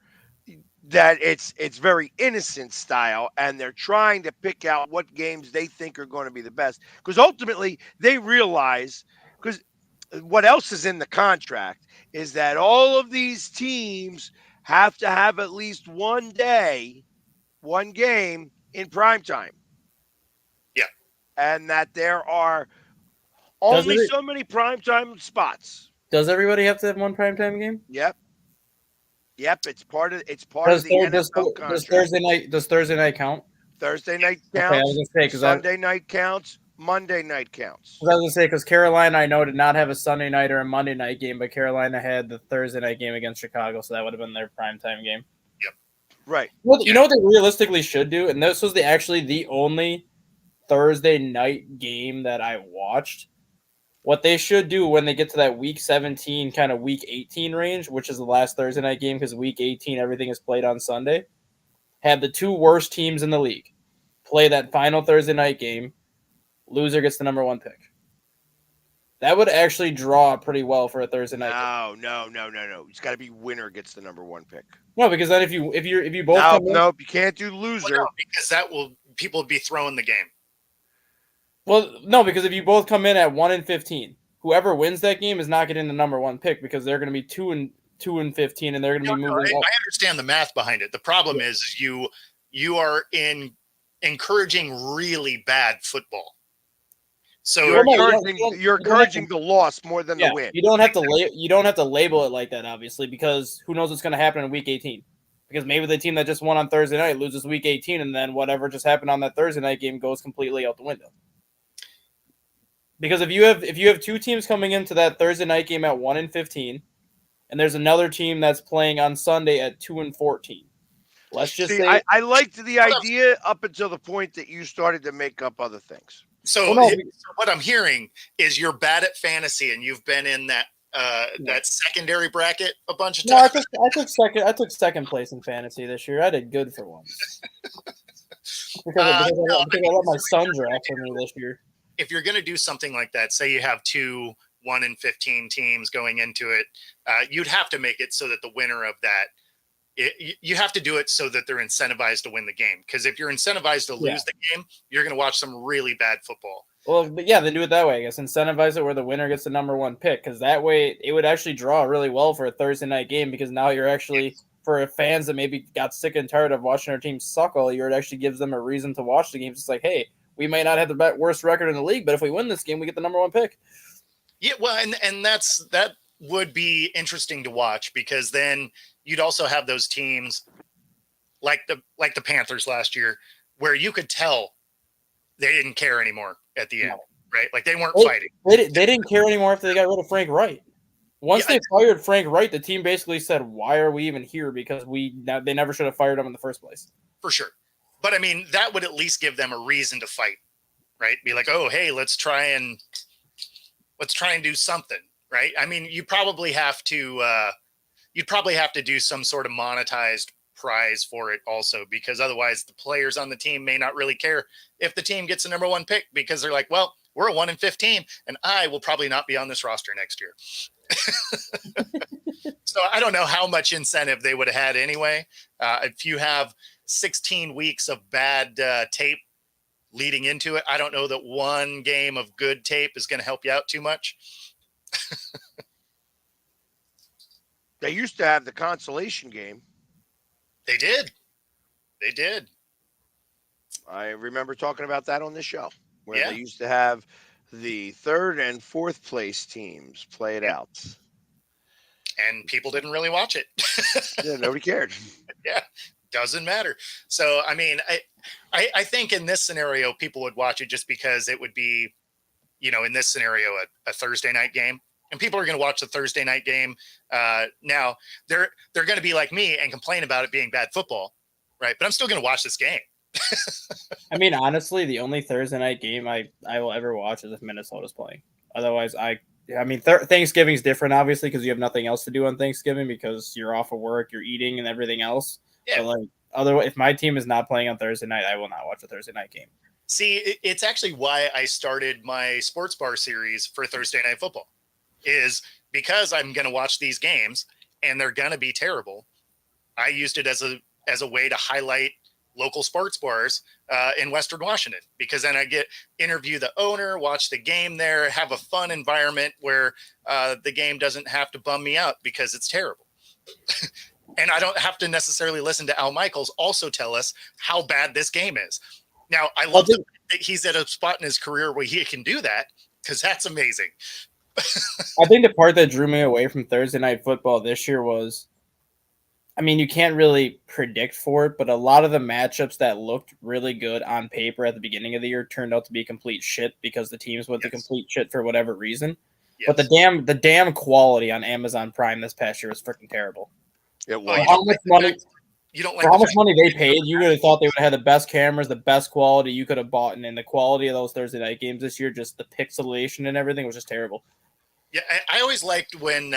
that it's very innocent style, and they're trying to pick out what games they think are going to be the best. Because ultimately they realize, because what else is in the contract is that all of these teams have to have at least one game in primetime. Yeah. And that there are only so many primetime spots. Does everybody have to have one primetime game? Yep. Yep, it's part of the NFL Does contract. Thursday night count? Thursday night Okay, I was counts. gonna say because Sunday night counts. Monday night counts. because Carolina I know did not have a Sunday night or a Monday night game, but Carolina had the Thursday night game against Chicago, so that would have been their primetime game. Right. You know what they realistically should do, and this was the only Thursday night game that I watched. What they should do when they get to that week 17, kind of week 18 range, which is the last Thursday night game because week 18 everything is played on Sunday, have the two worst teams in the league play that final Thursday night game. Loser gets the number one pick. That would actually draw pretty well for a Thursday night game. No. It's got to be winner gets the number one pick. No, because then if you both come in, you can't do loser. Well, no, because people would be throwing the game. well, no, because if you both come in at 1-15, whoever wins that game is not getting the number one pick because they're going to be 2-15, and they're going to be moving up. I understand the math behind it. The problem is you are encouraging really bad football. So you're encouraging the loss more than the win. You don't have to label it like that, obviously, because who knows what's going to happen in week 18. Because maybe the team that just won on Thursday night loses week 18, and then whatever just happened on that Thursday night game goes completely out the window. Because if you have two teams coming into that Thursday night game at 1-15, and there's another team that's playing on Sunday at 2-14, let's just say I liked the idea up until the point that you started to make up other things. So what I'm hearing is you're bad at fantasy, and you've been in that secondary bracket a bunch of times. No, I took second place in fantasy this year. I did good for once. because I let my son draft for me this year. If you're going to do something like that, say you have 2 1-15 teams going into it, you'd have to make it so that the winner of that, you have to do it so that they're incentivized to win the game. Because if you're incentivized to lose the game, you're going to watch some really bad football. Well, but yeah, then do it that way, I guess. Incentivize it where the winner gets the number one pick, because that way it would actually draw really well for a Thursday night game, because now you're actually, for fans that maybe got sick and tired of watching their team suck all year, it actually gives them a reason to watch the games. It's like, hey, we may not have the worst record in the league, but if we win this game, we get the number one pick. Yeah, well, and that would be interesting to watch, because then you'd also have those teams like the Panthers last year, where you could tell they didn't care anymore at the end, right? Like they weren't fighting. They didn't care anymore after they got rid of Frank Wright. Once they fired Frank Wright, the team basically said, "Why are we even here?" Because they never should have fired him in the first place. For sure, but I mean that would at least give them a reason to fight, right? Be like, "Oh, hey, let's try and do something," right? I mean, you'd probably have to do some sort of monetized prize for it also, because otherwise the players on the team may not really care if the team gets the number one pick, because they're like, well, we're a 1-15 and I will probably not be on this roster next year. So I don't know how much incentive they would have had anyway. If you have 16 weeks of bad tape leading into it, I don't know that one game of good tape is going to help you out too much. They used to have the consolation game. They did. I remember talking about that on this show, where they used to have the third and fourth place teams play it out. And people didn't really watch it. Yeah, nobody cared. Yeah, doesn't matter. So, I mean, I think in this scenario, people would watch it just because it would be, in this scenario, a Thursday night game. And people are going to watch the Thursday night game. Now, they're going to be like me and complain about it being bad football, right? But I'm still going to watch this game. I mean, honestly, the only Thursday night game I will ever watch is if Minnesota's playing. Otherwise, Thanksgiving's different, obviously, because you have nothing else to do on Thanksgiving because you're off of work, you're eating, and everything else. Yeah. But otherwise, if my team is not playing on Thursday night, I will not watch a Thursday night game. See, it's actually why I started my sports bar series for Thursday Night Football. Is because I'm going to watch these games and they're going to be terrible. I used it as a way to highlight local sports bars in Western Washington, because then I get interview the owner, watch the game there, have a fun environment where the game doesn't have to bum me out because it's terrible. And I don't have to necessarily listen to Al Michaels also tell us how bad this game is. Now, I love that he's at a spot in his career where he can do that, because that's amazing. I think the part that drew me away from Thursday night football this year was I mean, you can't really predict for it, but a lot of the matchups that looked really good on paper at the beginning of the year turned out to be complete shit because the teams went to complete shit for whatever reason. But the damn quality on Amazon Prime this past year was freaking terrible. It was. How much money? You don't like for how much money they paid? You would have thought they would have had the best cameras, the best quality you could have bought, and the quality of those Thursday night games this year, just the pixelation and everything was just terrible. Yeah, I always liked when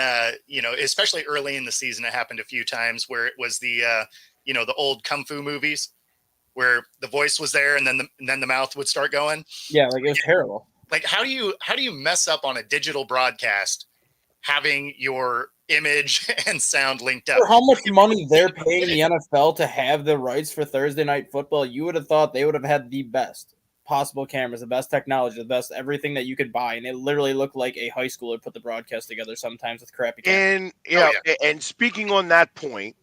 especially early in the season, it happened a few times where it was the the old kung fu movies where the voice was there and then the mouth would start going. Yeah, like it was terrible. Like how do you mess up on a digital broadcast having your image and sound linked up? For how much money they're paying the NFL to have the rights for Thursday night football, you would have thought they would have had the best possible cameras, the best technology, the best everything that you could buy, and it literally looked like a high schooler put the broadcast together sometimes with crappy cameras. And and speaking on that point,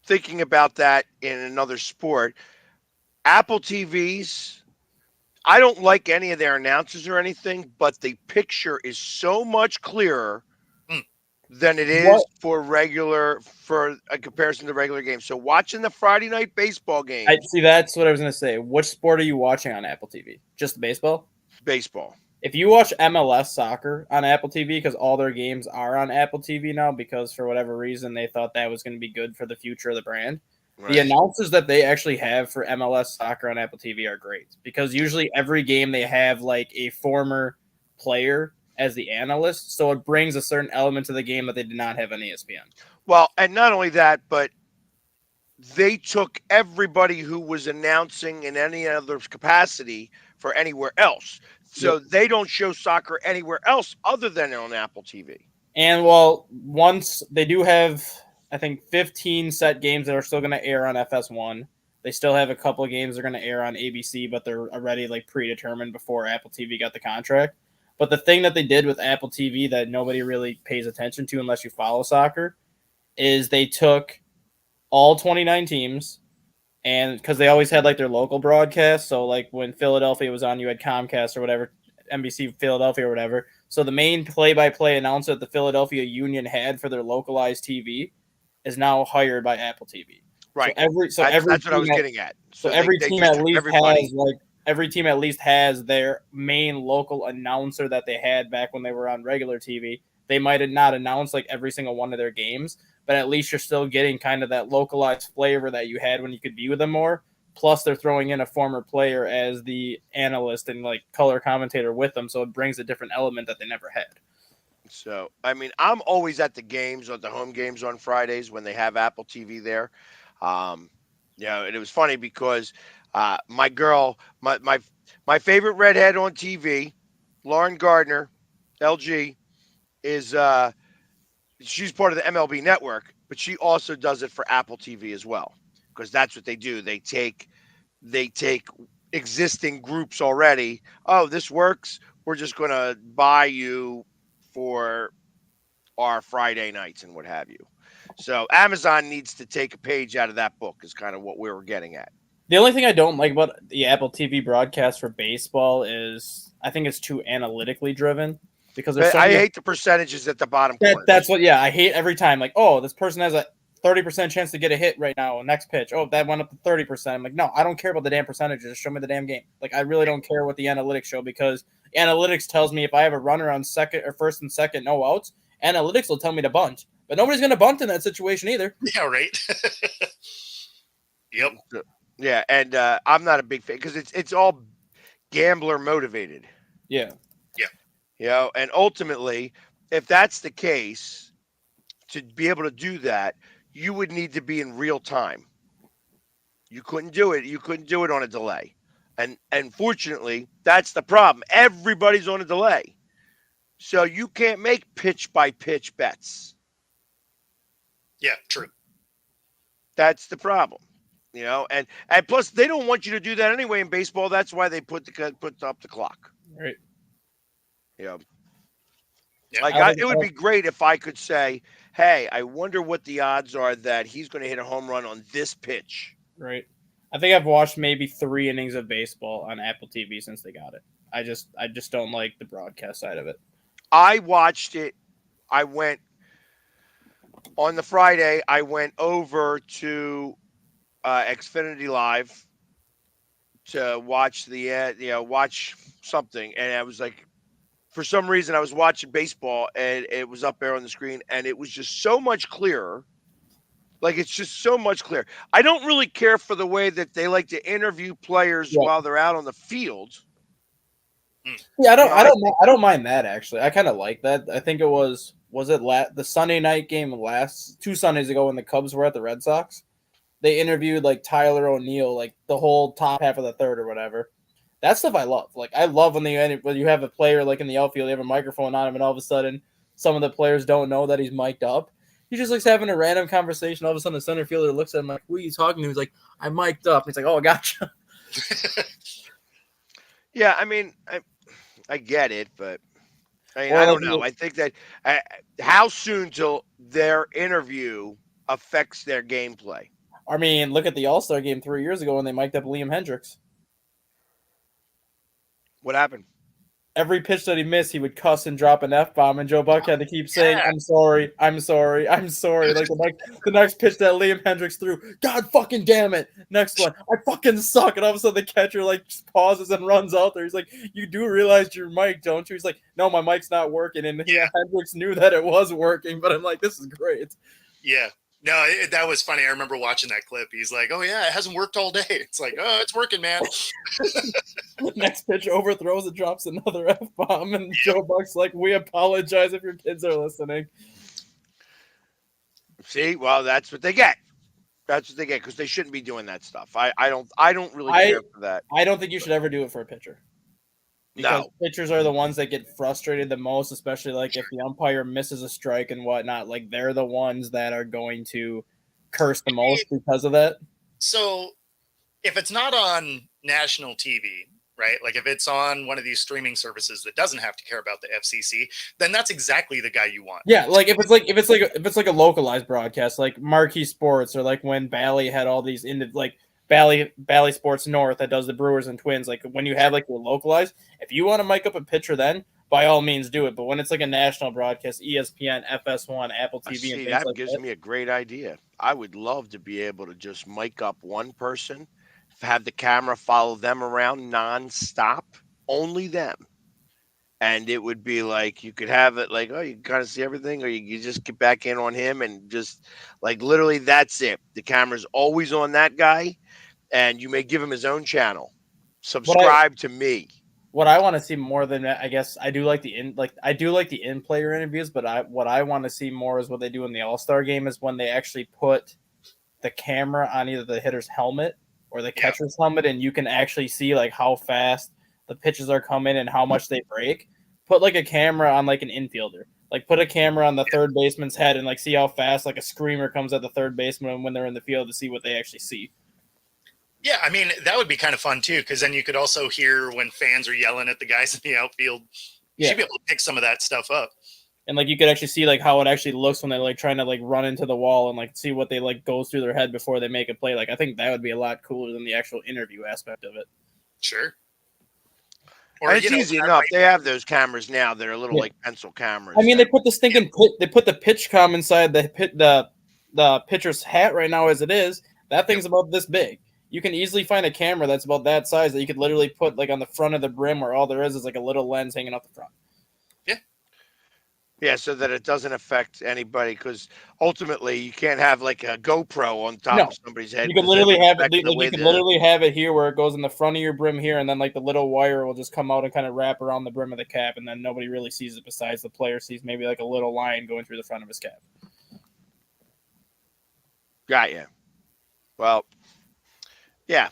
thinking about that in another sport, Apple TVs, I don't like any of their announcers or anything, but the picture is so much clearer than it is for a comparison to regular games. So watching the Friday night baseball game. See, that's what I was going to say. Which sport are you watching on Apple TV? Just baseball? Baseball. If you watch MLS soccer on Apple TV, because all their games are on Apple TV now, because for whatever reason they thought that was going to be good for the future of the brand, the announcers that they actually have for MLS soccer on Apple TV are great. Because usually every game they have like a former player as the analyst, so it brings a certain element to the game that they did not have on ESPN. Well, and not only that, but they took everybody who was announcing in any other capacity for anywhere else. So they don't show soccer anywhere else other than on Apple TV. And well, once they do have, I think, 15 set games that are still going to air on FS1. They still have a couple of games that are going to air on ABC, but they're already like predetermined before Apple TV got the contract. But the thing that they did with Apple TV that nobody really pays attention to unless you follow soccer is they took all 29 teams, and because they always had like their local broadcasts. So like when Philadelphia was on, you had Comcast or whatever, NBC Philadelphia or whatever. So the main play-by-play announcer that the Philadelphia Union had for their localized TV is now hired by Apple TV. Right. So every that's what I was getting at. So every team at least has every team at least has their main local announcer that they had back when they were on regular TV. They might have not announced like every single one of their games, but at least you're still getting kind of that localized flavor that you had when you could be with them more. Plus, they're throwing in a former player as the analyst and like color commentator with them, so it brings a different element that they never had. So, I mean, I'm always at the games, at the home games on Fridays when they have Apple TV there. And it was funny because my girl, my favorite redhead on TV, Lauren Gardner, LG, is she's part of the MLB network, but she also does it for Apple TV as well, because that's what they do. They take existing groups already. Oh, this works. We're just going to buy you for our Friday nights and what have you. So Amazon needs to take a page out of that book is kind of what we were getting at. The only thing I don't like about the Apple TV broadcast for baseball is I think it's too analytically driven. Because I hate the percentages at the bottom. That's what, I hate every time. Like, oh, this person has a 30% chance to get a hit right now. Next pitch. Oh, that went up to 30%. I'm like, no, I don't care about the damn percentages. Just show me the damn game. Like, I really don't care what the analytics show, because analytics tells me if I have a runner on second or first and second, no outs, analytics will tell me to bunt. But nobody's going to bunt in that situation either. Yeah, right. Yep. Yeah, and I'm not a big fan because it's all gambler motivated. Yeah. And ultimately, if that's the case, to be able to do that, you would need to be in real time. You couldn't do it. You couldn't do it on a delay. And fortunately, that's the problem. Everybody's on a delay. So you can't make pitch by pitch bets. Yeah, true. That's the problem. And plus they don't want you to do that anyway in baseball. That's why they put up the clock. Right. It would be great if I could say, hey, I wonder what the odds are that he's going to hit a home run on this pitch. Right. I think I've watched maybe 3 innings of baseball on Apple TV since they got it. I just don't like the broadcast side of it. I watched it. I went on the Friday, I went over to Xfinity Live to watch watch something, and I was like, for some reason, I was watching baseball, and it was up there on the screen, and it was just so much clearer. Like, it's just so much clearer. I don't really care for the way that they like to interview players while they're out on the field. Yeah, I don't mind that actually. I kind of like that. I think it was it the Sunday night game 2 Sundays ago when the Cubs were at the Red Sox. They interviewed like Tyler O'Neill, like the whole top half of the third or whatever. That stuff I love. Like I love when you have a player like in the outfield, you have a microphone on him, and all of a sudden some of the players don't know that he's mic'd up. He just likes having a random conversation. All of a sudden the center fielder looks at him like, "Who are you talking to?" He's like, "I'm mic'd up." He's like, "Oh, gotcha." Yeah, I mean, I get it, but I mean, Well, I don't know. I think that how soon till their interview affects their gameplay. I mean, look at the All-Star game 3 years ago when they mic'd up Liam Hendricks. What happened? Every pitch that he missed, he would cuss and drop an F-bomb, and Joe Buck had to keep saying, "I'm sorry, I'm sorry, I'm sorry." Like the next pitch that Liam Hendricks threw, "God fucking damn it!" Next one, "I fucking suck," and all of a sudden the catcher like just pauses and runs out there. He's like, "You do realize your mic, don't you?" He's like, "No, my mic's not working," and Hendricks knew that it was working, but I'm like, "This is great." Yeah. No, that was funny. I remember watching that clip. He's like, "Oh yeah, it hasn't worked all day." It's like, "Oh, it's working, man." Next pitch overthrows and drops another F-bomb, and Joe Buck's like, "We apologize if your kids are listening." See, well, that's what they get. That's what they get because they shouldn't be doing that stuff. I don't really care for that. I don't think you should ever do it for a pitcher. Because No. pitchers are the ones that get frustrated the most, especially like if the umpire misses a strike and whatnot. Like they're the ones that are going to curse the most because of that. So if it's not on national TV, right? Like if it's on one of these streaming services that doesn't have to care about the FCC, then that's exactly the guy you want. Yeah, like if it's like a localized broadcast, like Marquee Sports, or like when Bally had all these Bally Sports North that does the Brewers and Twins. Like when you have like your localized, if you want to mic up a pitcher, then by all means do it. But when it's like a national broadcast, ESPN, FS1, Apple TV, and things that like gives that, me a great idea. I would love to be able to just mic up one person, have the camera follow them around nonstop, only them. And it would be like you could have it like, oh, you kind of see everything, or you just get back in on him and just like literally that's it. The camera's always on that guy, and you may give him his own channel. Subscribe to me. What I want to see more than that, I guess I do like the in-player interviews, but what I want to see more is what they do in the All-Star game is when they actually put the camera on either the hitter's helmet or the catcher's helmet, and you can actually see like how fast the pitches are coming and how much they break. Put like a camera on like an infielder. Like put a camera on the third baseman's head and like see how fast like a screamer comes at the third baseman when they're in the field to see what they actually see. Yeah, I mean, that would be kind of fun too, because then you could also hear when fans are yelling at the guys in the outfield. You should be able to pick some of that stuff up. And like you could actually see like how it actually looks when they're like trying to like run into the wall and like see what they like goes through their head before they make a play. Like I think that would be a lot cooler than the actual interview aspect of it. Sure. Or it's easy enough. They have those cameras now that are little like pencil cameras. I mean, they put the stinking they put the pitch comm inside the pitcher's hat right now as it is. That thing's about this big. You can easily find a camera that's about that size that you could literally put like on the front of the brim where all there is like a little lens hanging out the front. Yeah, so that it doesn't affect anybody, because ultimately you can't have like a GoPro on top of somebody's head. You can literally have it. You can literally have it here where it goes in the front of your brim here, and then like the little wire will just come out and kind of wrap around the brim of the cap, and then nobody really sees it besides the player sees maybe like a little line going through the front of his cap. Got you. Well, yeah.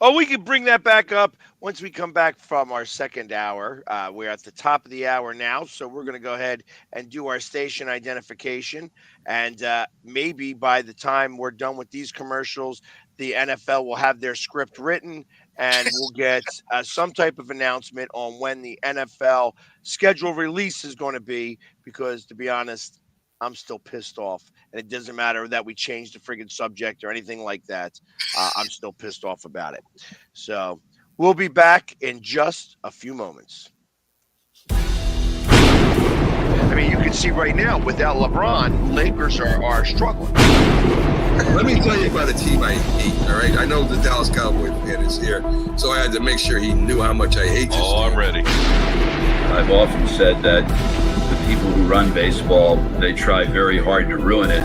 Oh, we can bring that back up once we come back from our second hour. We're at the top of the hour now, so we're going to go ahead and do our station identification. And maybe by the time we're done with these commercials, the NFL will have their script written, and we'll get some type of announcement on when the NFL schedule release is going to be, because, to be honest, I'm still pissed off. And it doesn't matter that we changed the friggin' subject or anything like that. I'm still pissed off about it. So we'll be back in just a few moments. I mean, you can see right now without LeBron, Lakers are struggling. Let me tell you about a team I hate. All right, I know the Dallas Cowboy fan is here, so I had to make sure he knew how much I hate this team. I'm ready. I've often said that the people who run baseball, they try very hard to ruin it.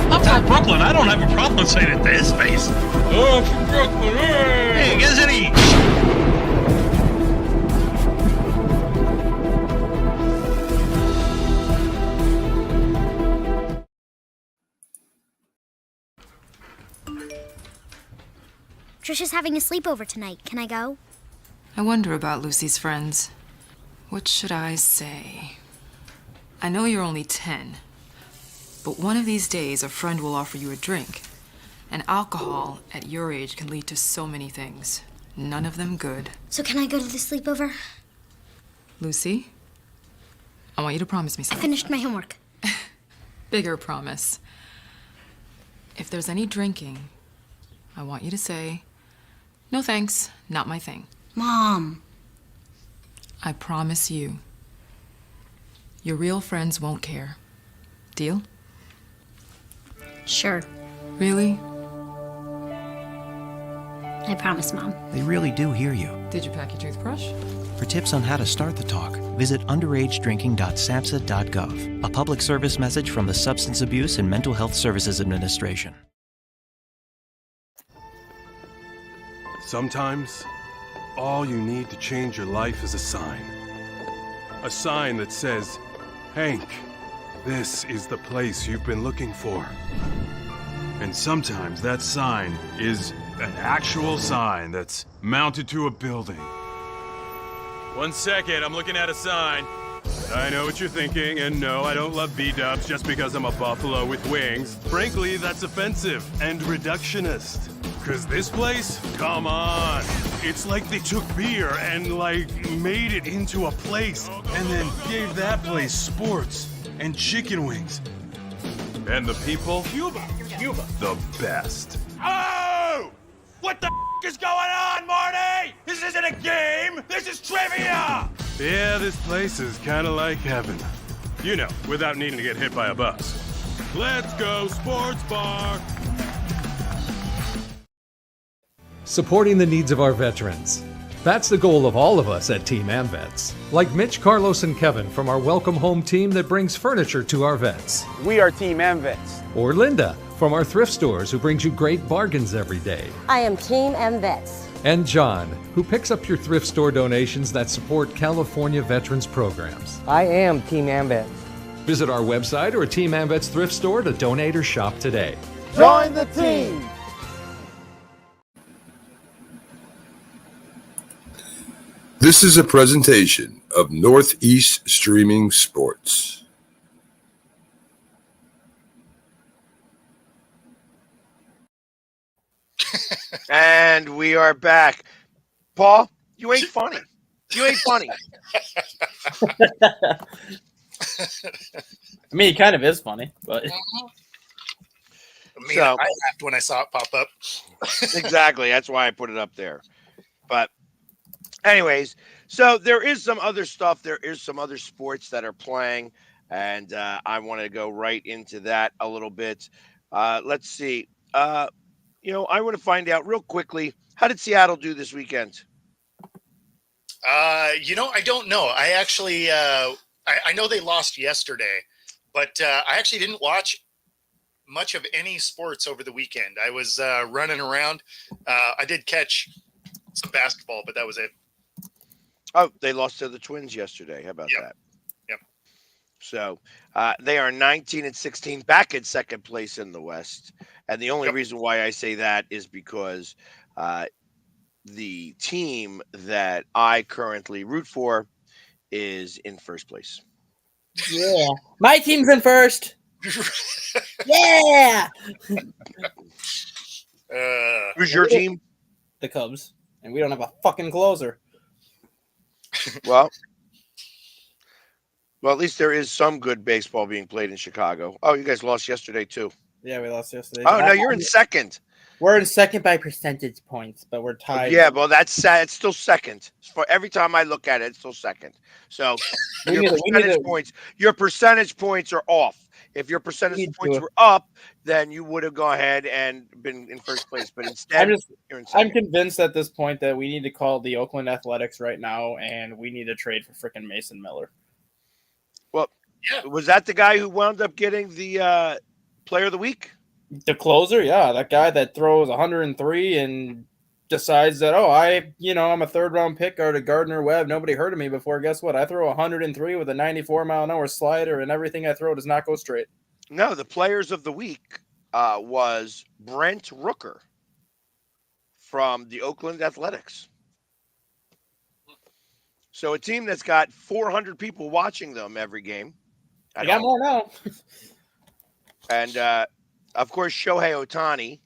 I'm from Brooklyn. I don't have a problem saying it to his face. Oh, I'm from Brooklyn. Hey, get an each. Trisha's having a sleepover tonight. Can I go? I wonder about Lucy's friends. What should I say? I know you're only 10, but one of these days a friend will offer you a drink. And alcohol at your age can lead to so many things. None of them good. So can I go to the sleepover? Lucy, I want you to promise me I something. finished my homework. Bigger promise. If there's any drinking, I want you to say, "No thanks, not my thing." Mom. I promise you. Your real friends won't care. Deal? Sure. Really? I promise, Mom. They really do hear you. Did you pack your toothbrush? For tips on how to start the talk, visit underagedrinking.samhsa.gov, a public service message from the Substance Abuse and Mental Health Services Administration. Sometimes, all you need to change your life is a sign. A sign that says, "Hank, this is the place you've been looking for." And sometimes that sign is an actual sign that's mounted to a building. 1 second, I'm looking at a sign. I know what you're thinking, and no, I don't love B-dubs just because I'm a buffalo with wings. Frankly, that's offensive and reductionist. Cause this place, come on. It's like they took beer and made it into a place and then gave that place sports and chicken wings. And the people? Cuba. The best. Oh! What the is going on, Marty? This isn't a game. This is trivia. Yeah, this place is kind of like heaven. You know, without needing to get hit by a bus. Let's go sports bar. Supporting the needs of our veterans. That's the goal of all of us at Team AmVets. Like Mitch, Carlos, and Kevin from our Welcome Home team that brings furniture to our vets. We are Team AmVets. Or Linda from our thrift stores who brings you great bargains every day. I am Team AmVets. And John, who picks up your thrift store donations that support California veterans programs. I am Team AmVets. Visit our website or Team AmVets thrift store to donate or shop today. Join the team! This is a presentation of Northeast Streaming Sports. And we are back. Paul, you ain't funny. You ain't funny. I mean, it kind of is funny, but. I laughed when I saw it pop up. Exactly. That's why I put it up there. But anyways, so there is some other stuff. There is some other sports that are playing, and I want to go right into that a little bit. Let's see. I want to find out real quickly, how did Seattle do this weekend? I don't know. I actually, I know they lost yesterday, but I actually didn't watch much of any sports over the weekend. I was running around. I did catch some basketball, but that was it. Oh, they lost to the Twins yesterday. How about that? Yep. So they are 19-16, back in second place in the West. And the only reason why I say that is because the team that I currently root for is in first place. Yeah. My team's in first. Yeah. Who's your team? The Cubs. And we don't have a fucking closer. Well, at least there is some good baseball being played in Chicago. Oh, you guys lost yesterday too. Yeah, we lost yesterday. Oh, no, you're in second. We're in second by percentage points, but we're tied. Yeah, well, it's still second. For every time I look at it, it's still second. So your percentage points are off. If your percentage points were up, then you would have gone ahead and been in first place. But instead, you're in second. I'm convinced at this point that we need to call the Oakland Athletics right now, and we need to trade for frickin' Mason Miller. Well, was that the guy who wound up getting the Player of the Week? The closer, yeah, that guy that throws 103 and decides that, I'm a third-round pick out of Gardner-Webb. Nobody heard of me before. Guess what? I throw 103 with a 94-mile-an-hour slider, and everything I throw does not go straight. No, the Players of the Week was Brent Rooker from the Oakland Athletics. So a team that's got 400 people watching them every game. I got more now. And, of course, Shohei Ohtani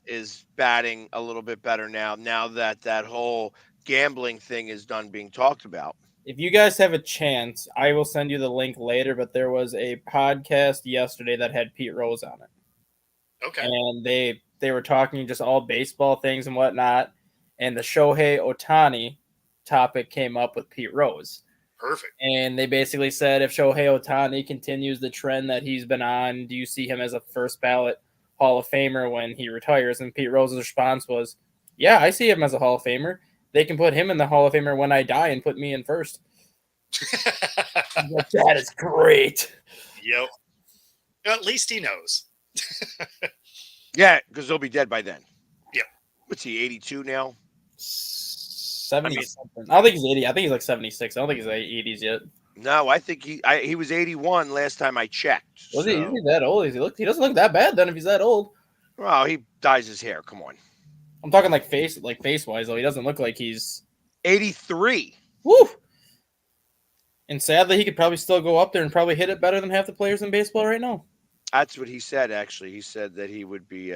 is batting a little bit better now that whole gambling thing is done being talked about. If you guys have a chance, I will send you the link later, but there was a podcast yesterday that had Pete Rose on it. Okay. And they were talking just all baseball things and whatnot, and the Shohei Ohtani topic came up with Pete Rose. Perfect. And they basically said, if Shohei Ohtani continues the trend that he's been on, do you see him as a first ballot Hall of Famer when he retires? And Pete Rose's response was, yeah, I see him as a Hall of Famer. They can put him in the Hall of Famer when I die and put me in first. That is great. Yep. At least he knows. Yeah, because he'll be dead by then. Yeah. What's he, 82 now? 70 something. I don't think he's 80. I think he's like 76. I don't think he's like 80s yet. No, I think he was 81 last time I checked. Was he? Is he that old? He doesn't look that bad then if he's that old. Well, he dyes his hair. Come on. I'm talking like face wise though. He doesn't look like he's 83. Woo! And sadly, he could probably still go up there and probably hit it better than half the players in baseball right now. That's what he said. Actually, he said that he would be.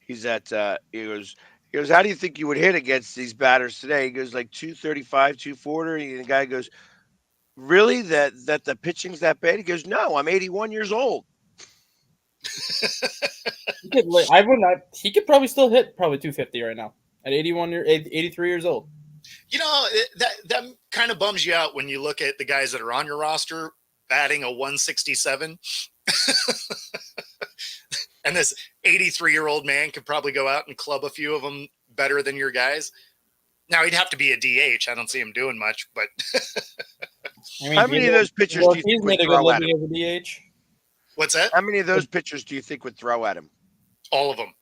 He goes, how do you think you would hit against these batters today? He goes like 235, 240. And the guy goes, really? That the pitching's that bad? He goes, no, I'm 81 years old. He could probably still hit probably 250 right now at 83 years old. You know, that kind of bums you out when you look at the guys that are on your roster batting a 167. And this 83-year-old man could probably go out and club a few of them better than your guys. Now, he'd have to be a DH. I don't see him doing much, but how many of those pitchers do you think would throw at him? DH? What's that? How many of those pitchers do you think would throw at him? All of them.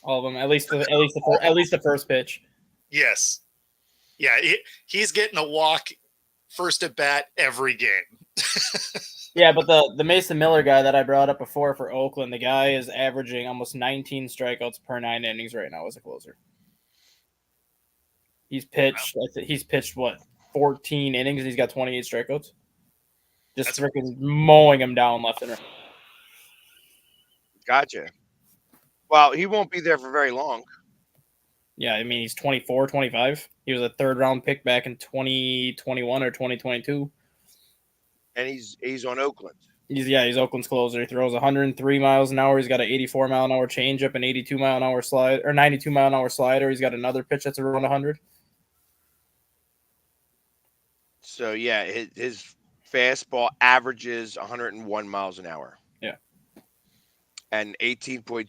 All of them. At least the first pitch. Yes. Yeah, he's getting a walk first at bat every game. Yeah, but the Mason Miller guy that I brought up before for Oakland, the guy is averaging almost 19 strikeouts per 9 innings right now as a closer. He's pitched what, 14 innings and he's got 28 strikeouts. Just freaking mowing him down left and right. Gotcha. Well, he won't be there for very long. Yeah, I mean, he's 24, 25. He was a third-round pick back in 2021 or 2022. And he's on Oakland. He's Oakland's closer. He throws 103 miles an hour. He's got an 84-mile-an-hour changeup, an 82-mile-an-hour slide, or 92-mile-an-hour slider. He's got another pitch that's around 100. So, yeah, his fastball averages 101 miles an hour. Yeah. And 18.21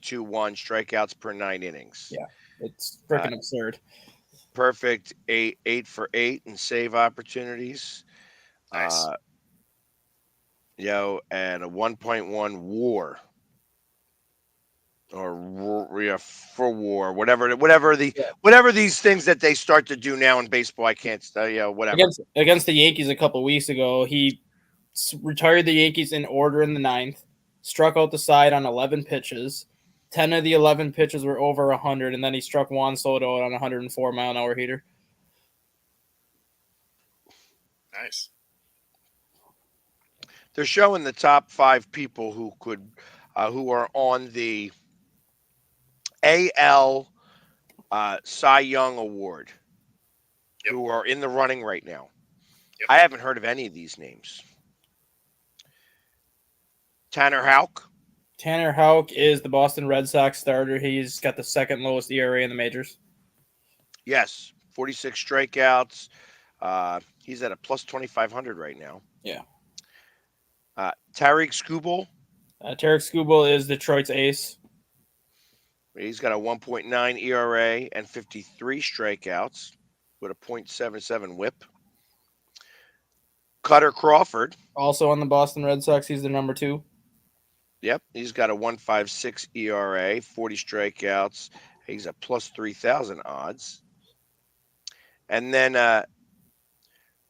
strikeouts per 9 innings. Yeah, it's freaking absurd. Perfect 8 for 8 in save opportunities. Nice. And a 1.1 WAR. Or for WAR, whatever these things that they start to do now in baseball. I can't whatever. Against the Yankees a couple of weeks ago, he retired the Yankees in order in the 9th, struck out the side on 11 pitches. 10 of the 11 pitches were over 100, and then he struck Juan Soto out on a 104-mile-an-hour heater. Nice. They're showing the top 5 people who are on the AL Cy Young Award, who are in the running right now. Yep. I haven't heard of any of these names. Tanner Houck, Tanner Houck is the Boston Red Sox starter. He's got the second lowest ERA in the majors. Yes, 46 strikeouts. He's at a plus 2,500 right now. Yeah. Tariq Skubal. Tarek Skubal is Detroit's ace. He's got a 1.9 ERA and 53 strikeouts with a .77 WHIP. Cutter Crawford. Also on the Boston Red Sox, he's the number 2. Yep, he's got a 1.56 ERA, 40 strikeouts. He's a plus 3,000 odds. And then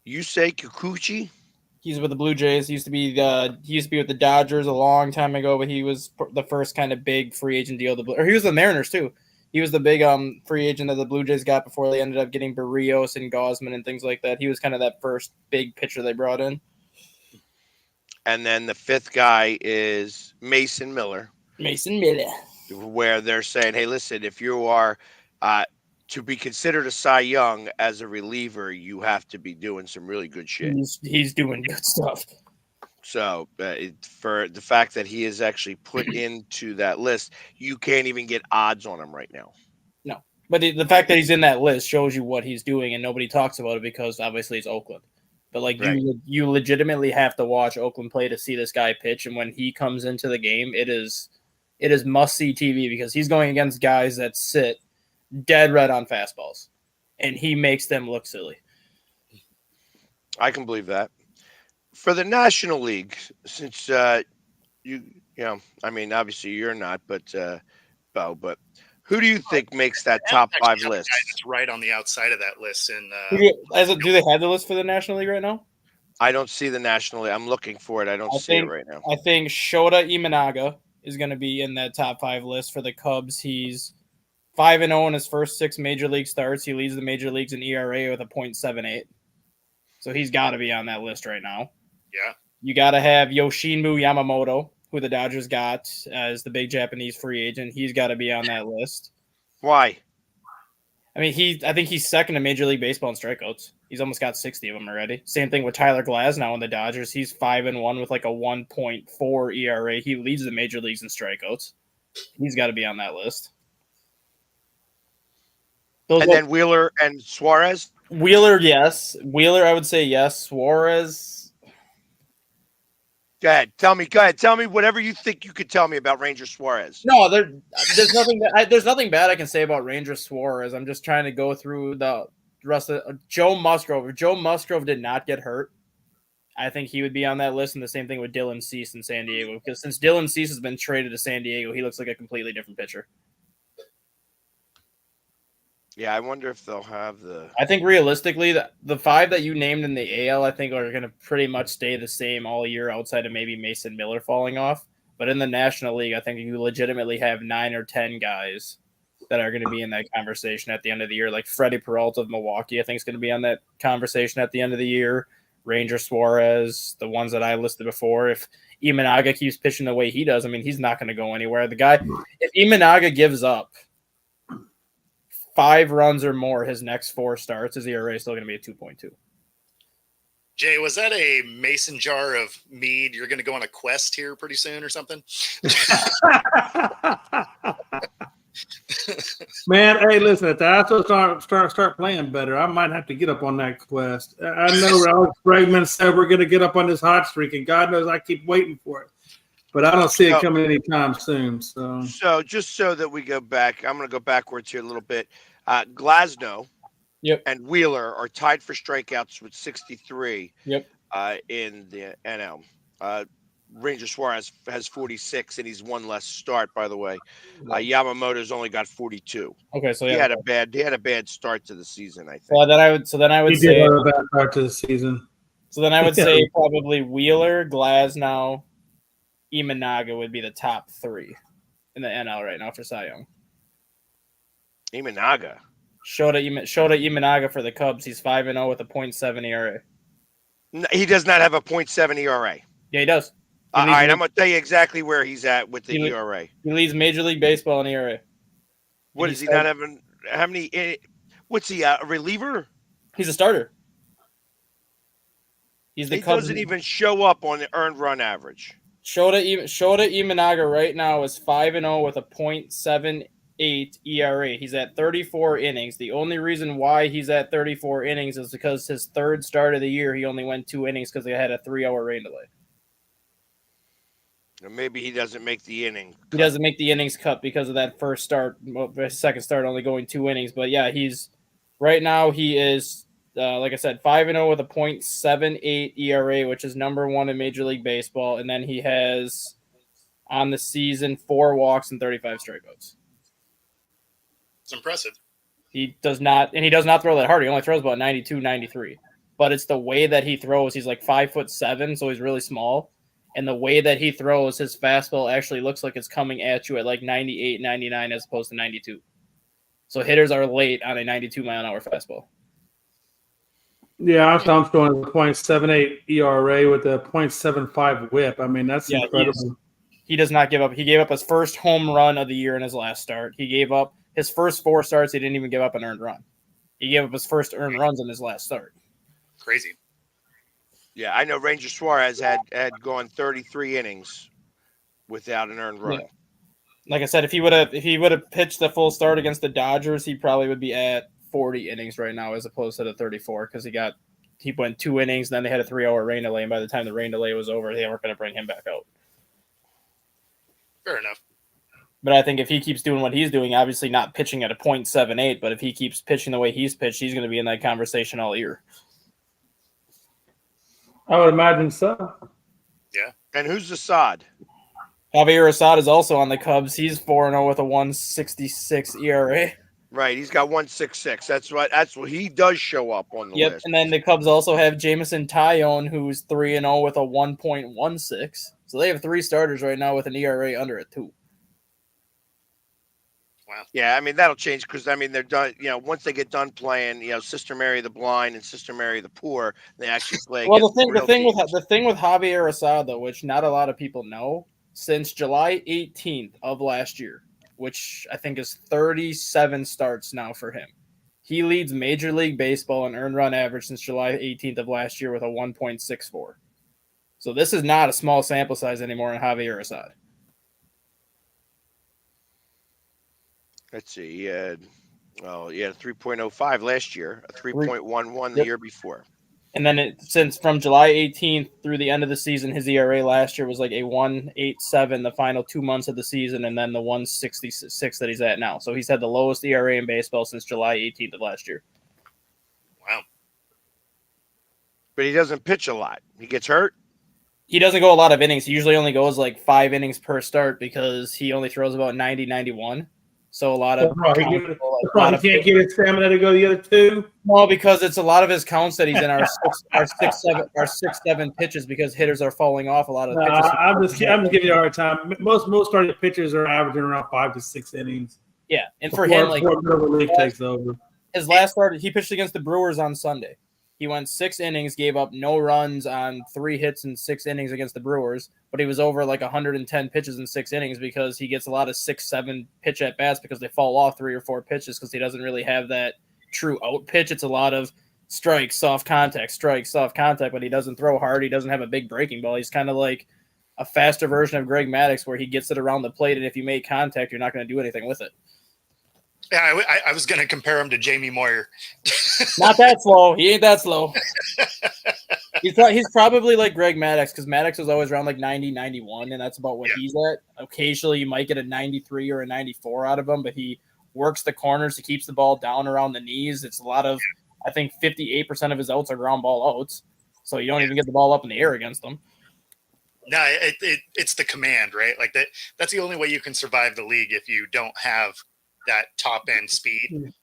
Yusei Kikuchi. He's with the Blue Jays. He used to be with the Dodgers a long time ago, but he was the first kind of big free agent deal. Or he was the Mariners too. He was the big free agent that the Blue Jays got before they ended up getting Barrios and Gausman and things like that. He was kind of that first big pitcher they brought in. And then the fifth guy is Mason Miller. Mason Miller. Where they're saying, hey, listen, if you are to be considered a Cy Young as a reliever, you have to be doing some really good shit. He's doing good stuff. So for the fact that he is actually put into that list, you can't even get odds on him right now. No, but the fact that he's in that list shows you what he's doing, and nobody talks about it because obviously it's Oakland. But like right. you legitimately have to watch Oakland play to see this guy pitch, and when he comes into the game, it is must see TV because he's going against guys that sit dead red on fastballs, and he makes them look silly. I can believe that. For the National League, since you know, I mean, obviously you're not, but Bo, but who do you think makes that top 5 list? That's right on the outside of that list. And do they have the list for the National League right now? I don't see the National League. I'm looking for it. I don't see it right now. I think Shota Imanaga is going to be in that top 5 list for the Cubs. He's 5-0 in his first 6 major league starts. He leads the major leagues in ERA with a .78. So he's got to be on that list right now. Yeah. You got to have Yoshinobu Yamamoto, who the Dodgers got as the big Japanese free agent. He's got to be on that list. Why? I mean, I think he's second in Major League Baseball in strikeouts. He's almost got 60 of them already. Same thing with Tyler Glasnow in the Dodgers. He's 5-1 with like a 1.4 ERA. He leads the major leagues in strikeouts. He's got to be on that list. Then Wheeler and Suarez? Wheeler, yes. Wheeler, I would say yes. Suarez. Go ahead. Tell me whatever you think you could tell me about Ranger Suarez. No, there's nothing bad I can say about Ranger Suarez. I'm just trying to go through the rest of Joe Musgrove. If Joe Musgrove did not get hurt, I think he would be on that list. And the same thing with Dylan Cease in San Diego. Because since Dylan Cease has been traded to San Diego, he looks like a completely different pitcher. Yeah, I wonder if they'll have the... I think realistically, the 5 that you named in the AL, I think are going to pretty much stay the same all year outside of maybe Mason Miller falling off. But in the National League, I think you legitimately have 9 or 10 guys that are going to be in that conversation at the end of the year. Like Freddie Peralta of Milwaukee, I think is going to be on that conversation at the end of the year. Ranger Suarez, the ones that I listed before. If Imanaga keeps pitching the way he does, I mean, he's not going to go anywhere. The guy, if Imanaga gives up 5 runs or more his next 4 starts, his ERA is still going to be at 2.2. Jay, was that a mason jar of mead? You're going to go on a quest here pretty soon or something? Man, hey, listen, if the Astros start playing better, I might have to get up on that quest. I know Alex Bregman said we're going to get up on this hot streak, and God knows I keep waiting for it. But I don't see it coming anytime soon. So just so that we go back, I'm going to go backwards here a little bit. Glasnow and Wheeler are tied for strikeouts with 63 in the NL. Ranger Suarez has 46, and he's 1 less start, by the way. Yamamoto's only got 42. Okay, so he had a bad start to the season, I think. Well, then I would he say did have a bad start to the season. So then I would say probably Wheeler, Glasnow, Imanaga would be the top 3 in the NL right now for Cy Young. Imanaga. Shota Imanaga for the Cubs. He's 5-0 with a .7 ERA. No, he does not have a .7 ERA. Yeah, he does. All right, I'm going to tell you exactly where he's at with the ERA. He leads Major League Baseball in ERA. What is he not having? How many? What's he? A reliever? He's a starter. He doesn't even show up on the earned run average. Shota Imanaga right now is 5-0 with a .78 ERA. He's at 34 innings. The only reason why he's at 34 innings is because his third start of the year, he only went 2 innings because they had a 3-hour rain delay. Maybe he doesn't make the inning. He doesn't make the innings cut because of that first start, second start only going 2 innings. But yeah, right now he is, like I said, 5-0 with a .78 ERA, which is number 1 in Major League Baseball. And then he has on the season 4 walks and 35 strikeouts. It's impressive. He does not throw that hard. He only throws about 92, 93. But it's the way that he throws. He's like 5'7", so he's really small. And the way that he throws, his fastball actually looks like it's coming at you at like 98, 99 as opposed to 92. So hitters are late on a 92-mile-an-hour fastball. Yeah, I'm throwing a .78 ERA with a .75 WHIP. I mean, that's incredible. He does not give up. He gave up his first home run of the year in his last start. He gave up his first 4 starts. He didn't even give up an earned run. He gave up his first earned runs in his last start. Crazy. Yeah, I know Ranger Suarez had gone 33 innings without an earned run. Yeah. Like I said, if he would have pitched the full start against the Dodgers, he probably would be at 40 innings right now as opposed to the 34 because he went 2 innings, then they had a 3-hour rain delay, and by the time the rain delay was over, they weren't going to bring him back out. Fair enough. But I think if he keeps doing what he's doing, obviously not pitching at a .78, but if he keeps pitching the way he's pitched, he's going to be in that conversation all year. I would imagine so. Yeah. And who's Assad? Javier Assad is also on the Cubs. He's 4-0 with a 1.66 ERA. Right, he's got 1.66. That's what he does show up on the list. And then the Cubs also have Jameson Taillon, who's 3-0 with a 1.16. So they have 3 starters right now with an ERA under a 2. Wow. Yeah, I mean that'll change because they're done. Once they get done playing, Sister Mary the Blind and Sister Mary the Poor, they actually play. Well, the thing with Javier Assad, though, which not a lot of people know, since July 18th of last year, which I think is 37 starts now for him, he leads Major League Baseball in earned run average since July 18th of last year with a 1.64. So this is not a small sample size anymore in Javier Assad. Let's see. He had 3.05 last year, a 3.11 the year before. And then since from July 18th through the end of the season, his ERA last year was like a 1.87 the final 2 months of the season, and then the 1.66 that he's at now. So he's had the lowest ERA in baseball since July 18th of last year. Wow. But he doesn't pitch a lot. He gets hurt. He doesn't go a lot of innings. He usually only goes like 5 innings per start because he only throws about 90, 91. So a lot of he can't get his stamina to go the other 2. Well, because it's a lot of his counts that he's in our 6-7 pitches because hitters are falling off a lot of the pitches. I'm just giving you a hard time. Most starting pitchers are averaging around 5 to 6 innings. Yeah, and for him, like relief takes over. His last start, he pitched against the Brewers on Sunday. He went 6 innings, gave up no runs on 3 hits in 6 innings against the Brewers, but he was over like 110 pitches in 6 innings because he gets a lot of 6-7 pitch at bats because they fall off 3 or 4 pitches because he doesn't really have that true out pitch. It's a lot of strike, soft contact, but he doesn't throw hard. He doesn't have a big breaking ball. He's kind of like a faster version of Greg Maddux where he gets it around the plate, and if you make contact, you're not going to do anything with it. Yeah, I was going to compare him to Jamie Moyer. Not that slow. He ain't that slow. He's probably like Greg Maddux because Maddux is always around like 90, 91, and that's about what he's at. Occasionally, you might get a 93 or a 94 out of him, but he works the corners. He keeps the ball down around the knees. It's a lot of, I think 58% of his outs are ground ball outs, so you don't even get the ball up in the air against them. No, it's the command, right? Like that's the only way you can survive the league if you don't have that top end speed.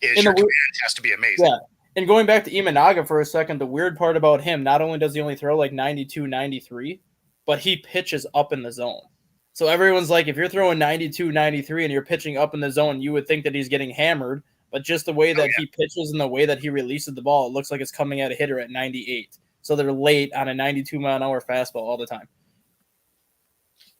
Your command has to be amazing. Yeah. And going back to Imanaga for a second, the weird part about him, not only does he only throw like 92, 93, but he pitches up in the zone. So everyone's like, if you're throwing 92, 93 and you're pitching up in the zone, you would think that he's getting hammered. But just the way that he pitches and the way that he releases the ball, it looks like it's coming at a hitter at 98. So they're late on a 92-mile-an-hour fastball all the time.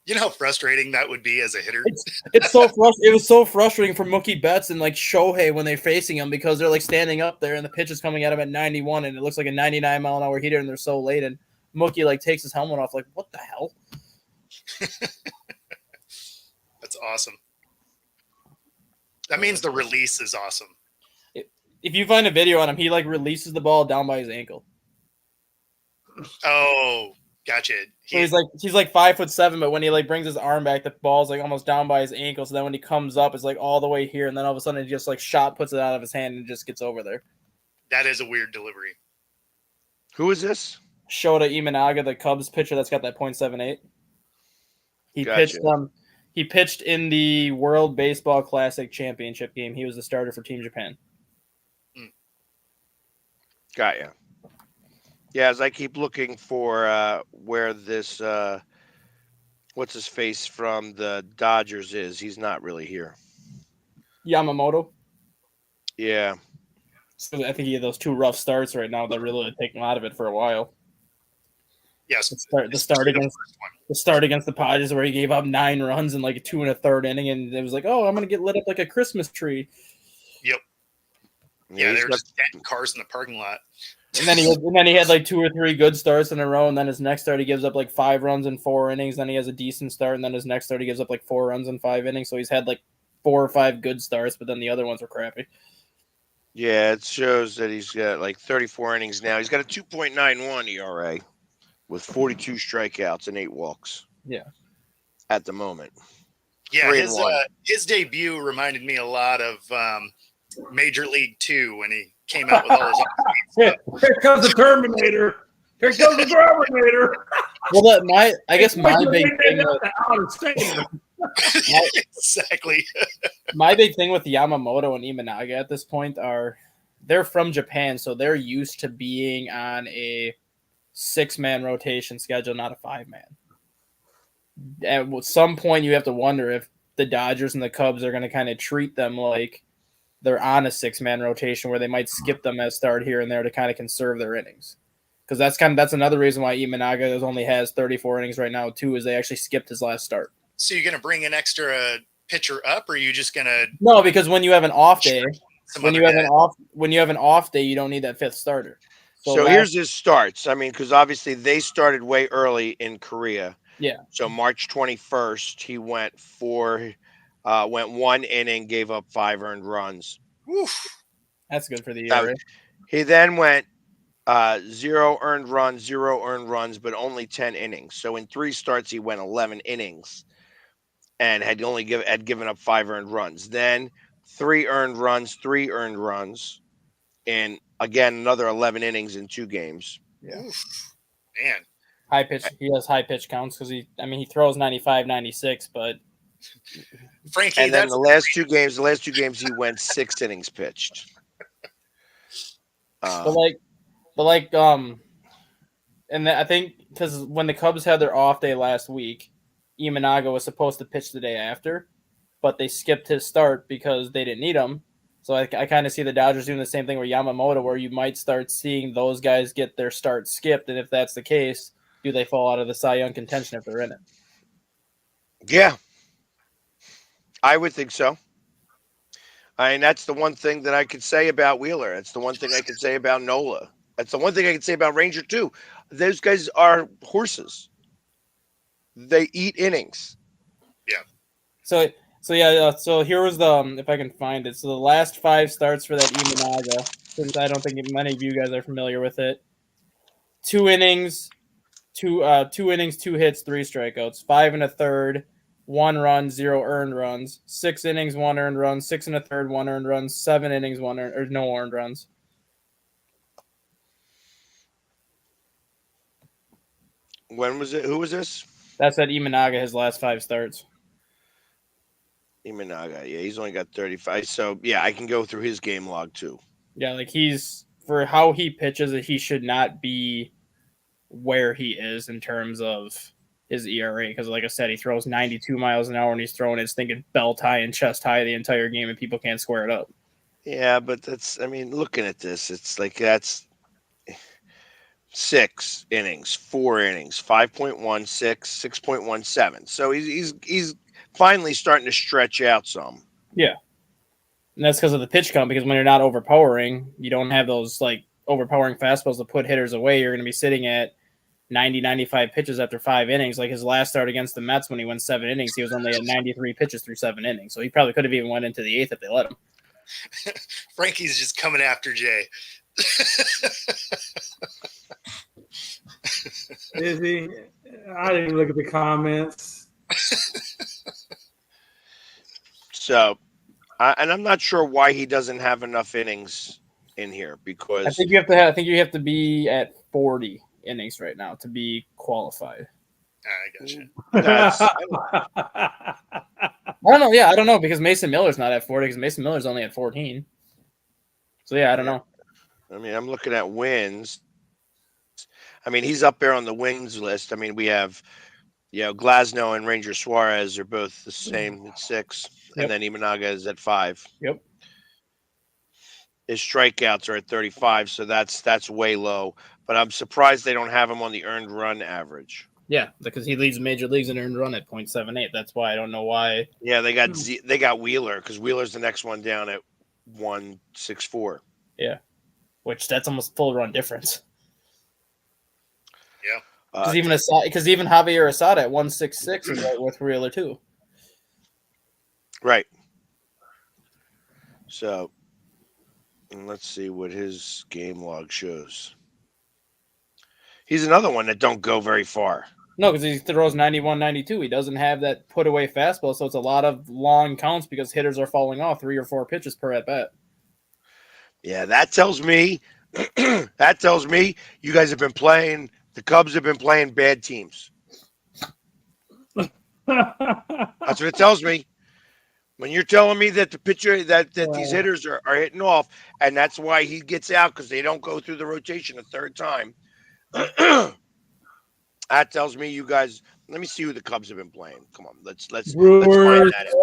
You know how frustrating that would be as a hitter? It's so it was so frustrating for Mookie Betts and like Shohei when they're facing him because they're like standing up there and the pitch is coming at him at 91 and it looks like a 99-mile-an-hour hitter and they're so late and Mookie like takes his helmet off like, what the hell? That's awesome. That means the release is awesome. If you find a video on him, he like releases the ball down by his ankle. Oh, gotcha. So he's like 5'7", but when he like brings his arm back, the ball's like almost down by his ankle. So then when he comes up, it's like all the way here, and then all of a sudden he just like puts it out of his hand and just gets over there. That is a weird delivery. Who is this? Shota Imanaga, the Cubs pitcher that's got that .78. He pitched in the World Baseball Classic Championship game. He was the starter for Team Japan. Got ya. Yeah, as I keep looking for where this what's his face from the Dodgers is, he's not really here. Yamamoto. Yeah. So I think he had those 2 rough starts right now that really take him out of it for a while. Yes. The start against the Padres where he gave up 9 runs in like a 2 1/3 inning, and it was like, oh, I'm gonna get lit up like a Christmas tree. Yep. Yeah, they were just getting cars in the parking lot. And then he had like 2 or 3 good starts in a row, and then his next start he gives up like 5 runs in 4 innings. Then he has a decent start, and then his next start he gives up like 4 runs in 5 innings. So he's had like 4 or 5 good starts, but then the other ones were crappy. Yeah, it shows that he's got like 34 innings now. He's got a 2.91 ERA with 42 strikeouts and 8 walks. Yeah. At the moment. Yeah, his debut reminded me a lot of Major League 2 when he came out with all his Here comes the Terminator. Here comes the Terminator. Well, my big thing exactly. My big thing with Yamamoto and Imanaga at this point are they're from Japan, so they're used to being on a 6-man rotation schedule, not a 5-man. At some point, you have to wonder if the Dodgers and the Cubs are going to kind of treat them like they're on a 6-man rotation where they might skip them as start here and there to kind of conserve their innings. Because that's another reason why Imanaga only has 34 innings right now too, is they actually skipped his last start. So you're going to bring an extra pitcher up, or are you just going to? No, because when you have an off day, when you have an off day, you don't need that 5th starter. So here's his starts. I mean, because obviously they started way early in Korea. Yeah. So March 21st, he went 1 inning, gave up 5 earned runs. Oof. That's good for the ERA. He then went 0 earned runs, but only 10 innings. So in 3 starts, he went 11 innings and had given up 5 earned runs. Then 3 earned runs, and again another 11 innings in 2 games. Yeah. Oof. Man. High pitch. He has high pitch counts because he throws 95, 96, but Frankie. And then the last two games, he went 6 innings pitched. And I think because when the Cubs had their off day last week, Imanaga was supposed to pitch the day after, but they skipped his start because they didn't need him. So I kind of see the Dodgers doing the same thing with Yamamoto, where you might start seeing those guys get their start skipped, and if that's the case, do they fall out of the Cy Young contention if they're in it? Yeah, I would think so. I mean, that's the one thing that I could say about Wheeler. That's the one thing I could say about Nola. That's the one thing I could say about Ranger too. Those guys are horses. They eat innings. Yeah. So here was the if I can find it. So the last 5 starts for that Imanaga, since I don't think many of you guys are familiar with it. 2 innings, 2 hits, 3 strikeouts, 5 1/3, 1 run, 0 earned runs, 6 innings, 1 earned run, 6 1/3, 1 earned run, 7 innings, no earned runs. When was it? Who was this? That's at Imanaga, his last 5 starts. Imanaga, yeah, he's only got 35. So yeah, I can go through his game log too. Yeah, like for how he pitches, he should not be where he is in terms of his ERA, because like I said, he throws 92 miles an hour and he's throwing his thinking belt high and chest high the entire game, and people can't square it up. Yeah, but looking at this, it's like that's 6 innings, 4 innings, 5.16, 6.17. So he's finally starting to stretch out some. Yeah. And that's because of the pitch count, because when you're not overpowering, you don't have those like overpowering fastballs to put hitters away. You're going to be sitting at 90, 95 pitches after 5 innings. Like his last start against the Mets when he went 7 innings, he was only at 93 pitches through 7 innings. So he probably could have even went into the 8th if they let him. Frankie's just coming after Jay. Is he? I didn't look at the comments. So, and I'm not sure why he doesn't have enough innings in here because I think you have to be at 40 innings right now to be qualified. I got you. I don't know. Yeah, I don't know because Mason Miller's not at 40 because Mason Miller's only at 14. So yeah, I don't know. I mean, I'm looking at wins. I mean, he's up there on the wins list. I mean, we have, Glasnow and Ranger Suarez are both the same at 6, and then Imanaga is at 5. Yep. His strikeouts are at 35, so that's way low. But I'm surprised they don't have him on the earned run average. Yeah, because he leads major leagues in earned run at .78. That's why I don't know why. Yeah, they got Wheeler because Wheeler's the next one down at 164. Yeah, which that's almost full run difference. Yeah, because even Javier Asada at 166 is right with Wheeler too. Right. So, let's see what his game log shows. He's another one that don't go very far. No, because he throws 91, 92. He doesn't have that put away fastball, so it's a lot of long counts because hitters are falling off 3 or 4 pitches per at bat. Yeah, that tells me you guys have been playing. The Cubs have been playing bad teams. That's what it tells me. When you're telling me that the pitcher that these hitters are hitting off, and that's why he gets out because they don't go through the rotation a third time. That tells me you guys. Let me see who the Cubs have been playing. Come on, let's find that out.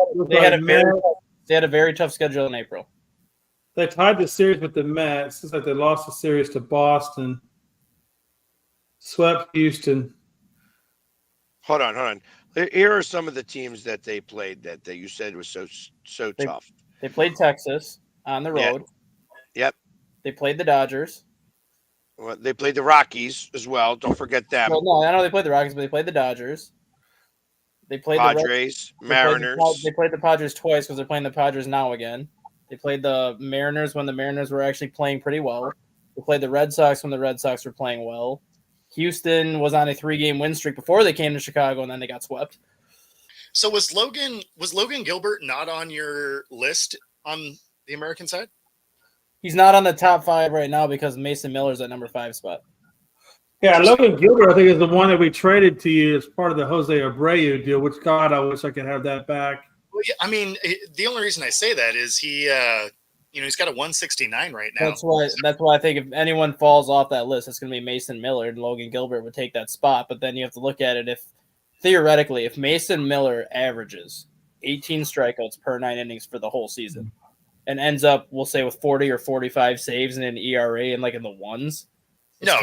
They had a very tough schedule in April. They tied the series with the Mets. It's like they lost the series to Boston. Swept Houston. Hold on. Here are some of the teams that they played that you said was so tough. They played Texas on the road. Yep. They played the Dodgers. Well, they played the Rockies as well. Don't forget them. Well, no, I know they played the Rockies, but they played the Dodgers. They played Padres, Mariners. They played the Padres twice because they're playing the Padres now again. They played the Mariners when the Mariners were actually playing pretty well. They played the Red Sox when the Red Sox were playing well. Houston was on a 3-game win streak before they came to Chicago, and then they got swept. So was Logan Gilbert not on your list on the American side? He's not on the top 5 right now because Mason Miller's at number 5 spot. Yeah, Logan Gilbert, I think, is the one that we traded to you as part of the Jose Abreu deal, which, God, I wish I could have that back. Well, yeah, I mean, the only reason I say that is he's got a 169 right now. That's why I think if anyone falls off that list, it's going to be Mason Miller, and Logan Gilbert would take that spot. But then you have to look at it if Mason Miller averages 18 strikeouts per 9 innings for the whole season and ends up, we'll say, with 40 or 45 saves and an ERA and like in the ones. It's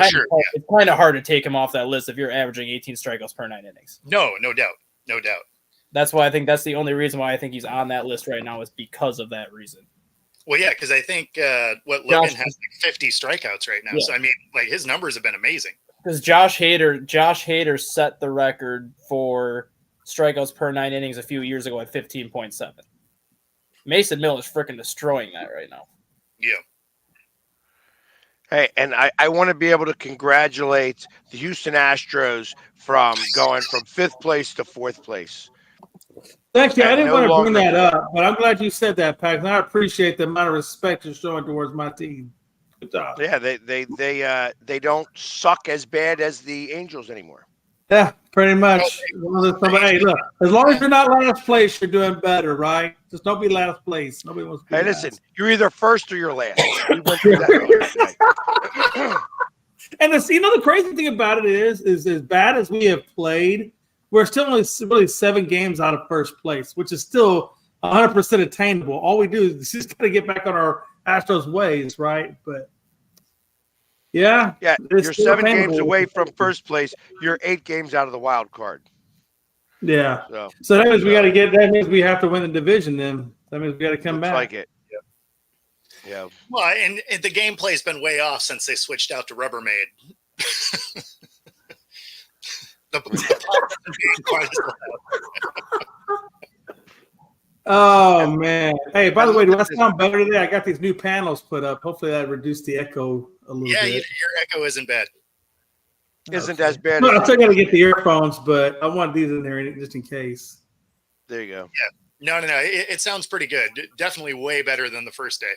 kind of hard to take him off that list if you're averaging 18 strikeouts per 9 innings. No doubt. That's why I think that's the only reason why I think he's on that list right now is because of that reason. Well, yeah, because I think Logan has like 50 strikeouts right now. Yeah. So I mean, like his numbers have been amazing. Because Josh Hader set the record for strikeouts per 9 innings a few years ago at 15.7. Mason Miller's freaking destroying that right now. Yeah. Hey, and I want to be able to congratulate the Houston Astros from going from 5th place to 4th place. Thank you. I didn't want to bring that up, but I'm glad you said that, Pac. And I appreciate the amount of respect you're showing towards my team. Good job. Yeah, they don't suck as bad as the Angels anymore. Yeah, pretty much. Hey, look, as long as you're not last place, you're doing better, right? Just don't be last place. Nobody wants to be last. Listen, you're either first or you're last. We went through that. And the crazy thing about it is as bad as we have played, we're still only really 7 games out of first place, which is still 100% attainable. All we do is just got to get back on our Astros ways, right? But yeah, you're 7 games away from first place. You're 8 games out of the wild card. Yeah. So that means we got to get. That means we have to win the division. Then that means we got to come back. Like it. Yeah. Well, and the gameplay's been way off since they switched out to Rubbermaid. The popcorn being quite as loud. Oh man! Hey, by the way, do I sound better today? I got these new panels put up. Hopefully, that reduced the echo a little Yeah, bit. your echo isn't bad. Isn't as bad. No, as I still got to get the earphones, but I want these in there just in case. There you go. Yeah. No. It sounds pretty good. Definitely way better than the first day.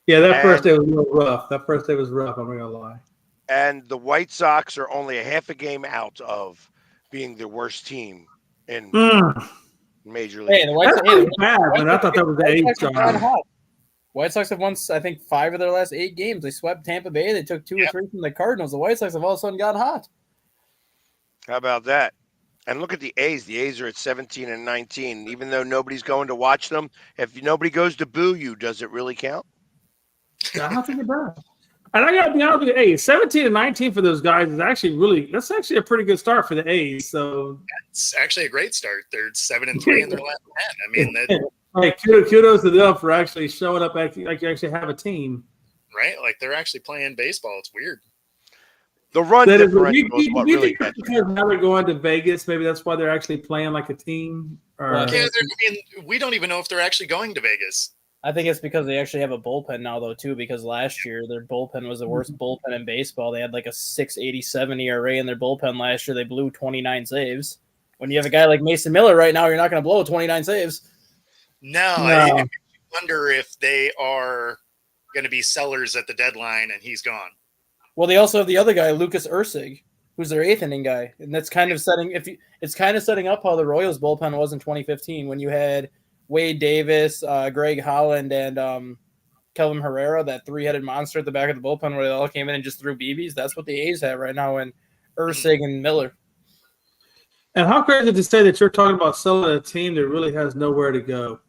Yeah, that first day was a little rough. That first day was rough. I'm not gonna lie. And the White Sox are only a half a game out of being the worst team in Major League. Hey, the White Sox, bad, but I thought that was the A's job. White Sox have won, I think, 5 of their last 8 games. They swept Tampa Bay. They took 2 or 3 from the Cardinals. The White Sox have all of a sudden gotten hot. How about that? And look at the A's. The A's are at 17 and 19. Even though nobody's going to watch them, if nobody goes to boo you, does it really count? I don't think it does. And I gotta be honest with you, hey, 17 and 19 for those guys is actually that's actually a pretty good start for the A's. So it's actually a great start. They're 7-3 in their last 10. I mean, like kudos to them for actually showing up like you actually have a team. Right? Like they're actually playing baseball. It's weird. The run differential is what really gets because now they're going to Vegas. Maybe that's why they're actually playing like a team. I mean, we don't even know if they're actually going to Vegas. I think it's because they actually have a bullpen now, though, too, because last year their bullpen was the worst bullpen in baseball. They had like a 6.87 ERA in their bullpen last year. They blew 29 saves. When you have a guy like Mason Miller right now, you're not going to blow 29 saves. No. I makes you wonder if they are going to be sellers at the deadline and he's gone. Well, they also have the other guy, Lucas Ursig, who's their 8th inning guy, and that's kind of setting up how the Royals bullpen was in 2015 when you had Wade Davis, Greg Holland, and Kelvin Herrera, that 3-headed monster at the back of the bullpen where they all came in and just threw BBs. That's what the A's have right now in Ursig and Miller. And how crazy to say that you're talking about selling a team that really has nowhere to go.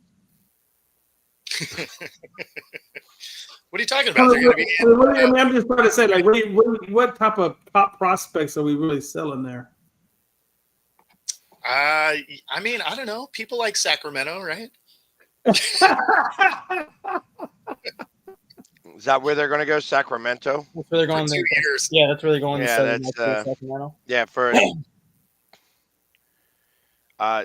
What are you talking about? I'm just trying to say, like, what type of top prospects are we really selling there? I mean, I don't know. People like Sacramento, right? Is that where they're going to go? Sacramento? That's where they're going. For 2 years. Yeah, that's where they're going. Yeah, that's Sacramento. Yeah, for I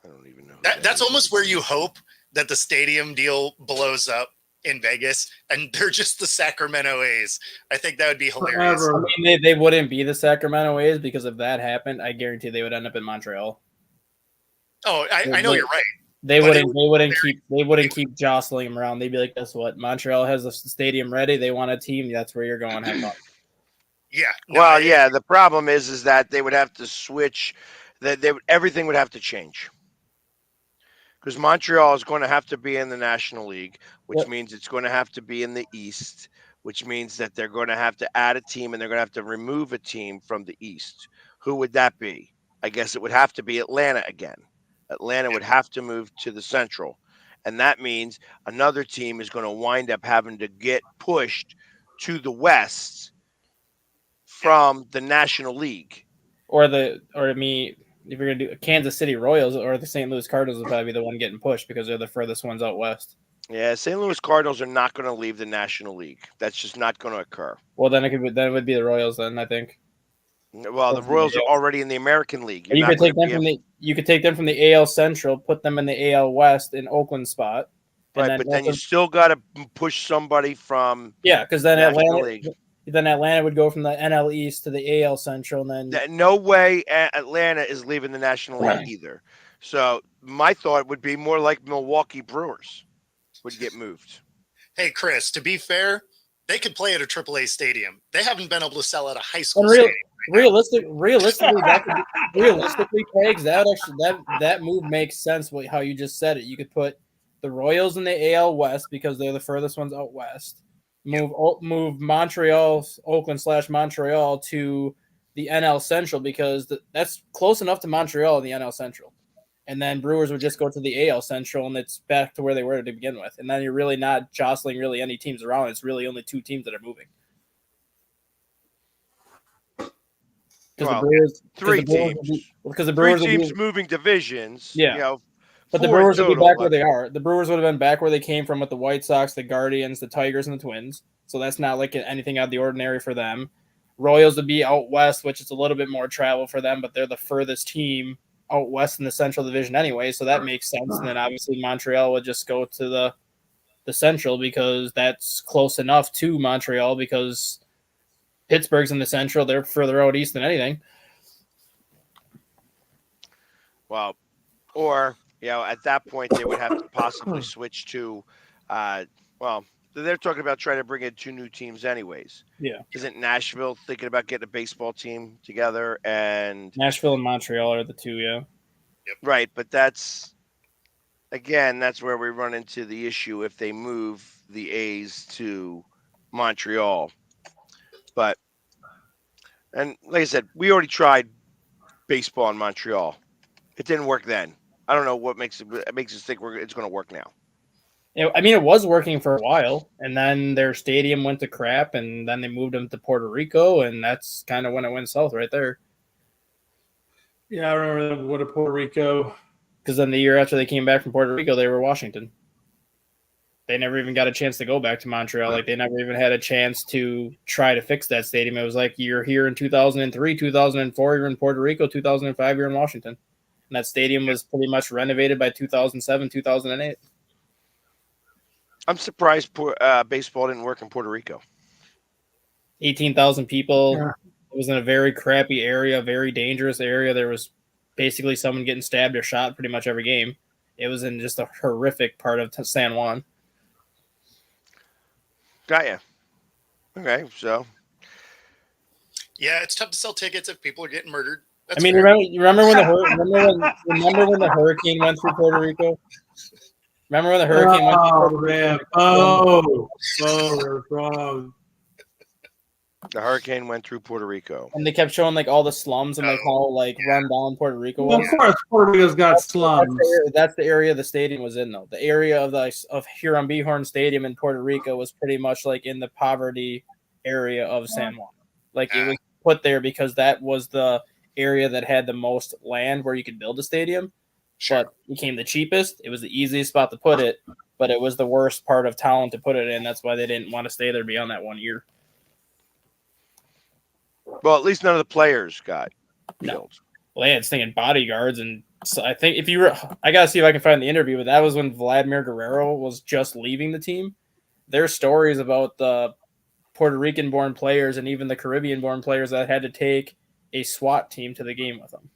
don't even know. That's almost where you hope that the stadium deal blows up in Vegas, and they're just the Sacramento A's. I think that would be hilarious. I mean, they wouldn't be the Sacramento A's because if that happened, I guarantee they would end up in Montreal. Oh, I know you're right. They wouldn't keep jostling them around. They'd be like, guess what? Montreal has a stadium ready. They want a team. That's where you're going. Have fun. Yeah. No, yeah. The problem is that they would have to switch. Everything would have to change. Because Montreal is going to have to be in the National League, which means it's going to have to be in the East, which means that they're going to have to add a team and they're going to have to remove a team from the East. Who would that be? I guess it would have to be Atlanta again. Atlanta would have to move to the Central. And that means another team is going to wind up having to get pushed to the West from the National League. If you're going to do Kansas City Royals or the St. Louis Cardinals will probably be the one getting pushed because they're the furthest ones out west. Yeah, St. Louis Cardinals are not going to leave the National League. That's just not going to occur. Well, then it would be the Royals then, I think. Well, the Royals are already in the American League. You could take them from the AL Central, put them in the AL West in Oakland spot. Right, but then you still got to push somebody from because then National League. Then Atlanta would go from the NL East to the AL Central, and then no way Atlanta is leaving the National League either. So my thought would be more like Milwaukee Brewers would get moved. Hey, Chris, to be fair, they could play at a AAA stadium. They haven't been able to sell at a high school stadium. Realistically, Craig, that move makes sense. How you just said it, you could put the Royals in the AL West because they're the furthest ones out west. Move Montreal, Oakland/Montreal to the NL Central because that's close enough to Montreal in the NL Central. And then Brewers would just go to the AL Central, and it's back to where they were to begin with. And then you're really not jostling really any teams around. It's really only 2 teams that are moving. Well, three teams moving divisions. Yeah. But the Brewers would be back where they are. The Brewers would have been back where they came from with the White Sox, the Guardians, the Tigers, and the Twins. So that's not like anything out of the ordinary for them. Royals would be out west, which is a little bit more travel for them, but they're the furthest team out west in the Central Division anyway, so that makes sense. And then obviously Montreal would just go to the Central because that's close enough to Montreal because Pittsburgh's in the Central. They're further out east than anything. Well, or, at that point, they would have to possibly switch to, they're talking about trying to bring in 2 new teams anyways. Yeah. Isn't Nashville thinking about getting a baseball team together? And Nashville and Montreal are the 2, yeah. Right, but that's where we run into the issue if they move the A's to Montreal. And like I said, we already tried baseball in Montreal. It didn't work then. I don't know what makes us think it's going to work now. It was working for a while, and then their stadium went to crap, and then they moved them to Puerto Rico, and that's kind of when it went south right there. Yeah, I remember them going to Puerto Rico. Because then the year after they came back from Puerto Rico, they were Washington. They never even got a chance to go back to Montreal. Like, they never even had a chance to try to fix that stadium. It was like, you're here in 2003, 2004, you're in Puerto Rico, 2005, you're in Washington. And that stadium was pretty much renovated by 2007, 2008. I'm surprised baseball didn't work in Puerto Rico. 18,000 people. Yeah. It was in a very crappy area, very dangerous area. There was basically someone getting stabbed or shot pretty much every game. It was in just a horrific part of San Juan. Got ya. Okay, so. Yeah, it's tough to sell tickets if people are getting murdered. That's remember when the hurricane went through Puerto Rico? Remember when the hurricane went through Puerto Rico? They're wrong. The hurricane went through Puerto Rico. And they kept showing like all the slums and like how run down Puerto Rico was. Well, of course, Puerto Rico's got slums. That's the area the stadium was in, though. The area of Huron Bihorn Stadium in Puerto Rico was pretty much like in the poverty area of San Juan. Like it was put there because that was the area that had the most land where you could build a stadium. But it became the cheapest. It was the easiest spot to put it, but it was the worst part of town to put it in. That's why they didn't want to stay there beyond that 1 year. Well, at least none of the players got killed. Well, they had stinging bodyguards, and so I think I gotta see if I can find the interview, but that was when Vladimir Guerrero was just leaving the team. There's stories about the Puerto Rican-born players and even the Caribbean-born players that had to take a SWAT team to the game with them.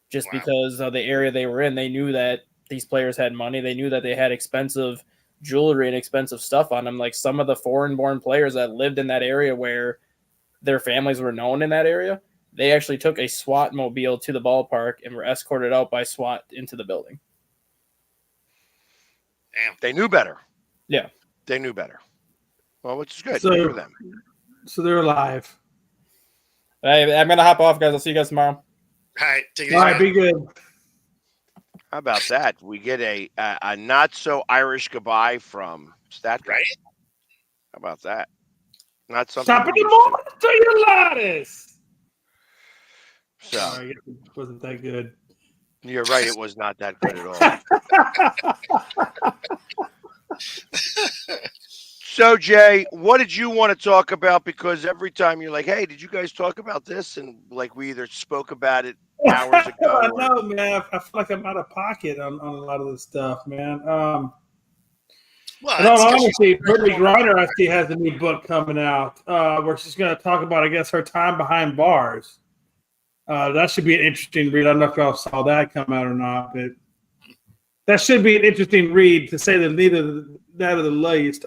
Just because of the area they were in, they knew that these players had money. They knew that they had expensive jewelry and expensive stuff on them. Like some of the foreign-born players that lived in that area where their families were known in that area, they actually took a SWAT mobile to the ballpark and were escorted out by SWAT into the building. Damn. They knew better. Yeah. They knew better. Well, which is good So, for them. So they're alive. Hey, I'm going to hop off, guys. I'll see you guys tomorrow. All right. Take it easy. All right, be good. How about that? We get a not so Irish goodbye from StatGuy. Right? How about that? Not something. Stop in the morning to your lattice. So Sorry, it wasn't that good. You're right. It was not that good at all. So, Jay, what did you want to talk about? Because every time you're like, hey, did you guys talk about this? And like we either spoke about it hours ago. I know, man. I feel like I'm out of pocket on a lot of this stuff, man. Well, in all honesty, Brittany Griner actually has a new book coming out where she's going to talk about, I guess, her time behind bars. That should be an interesting read. I don't know if y'all saw that come out or not, but that should be an interesting read, to say the least.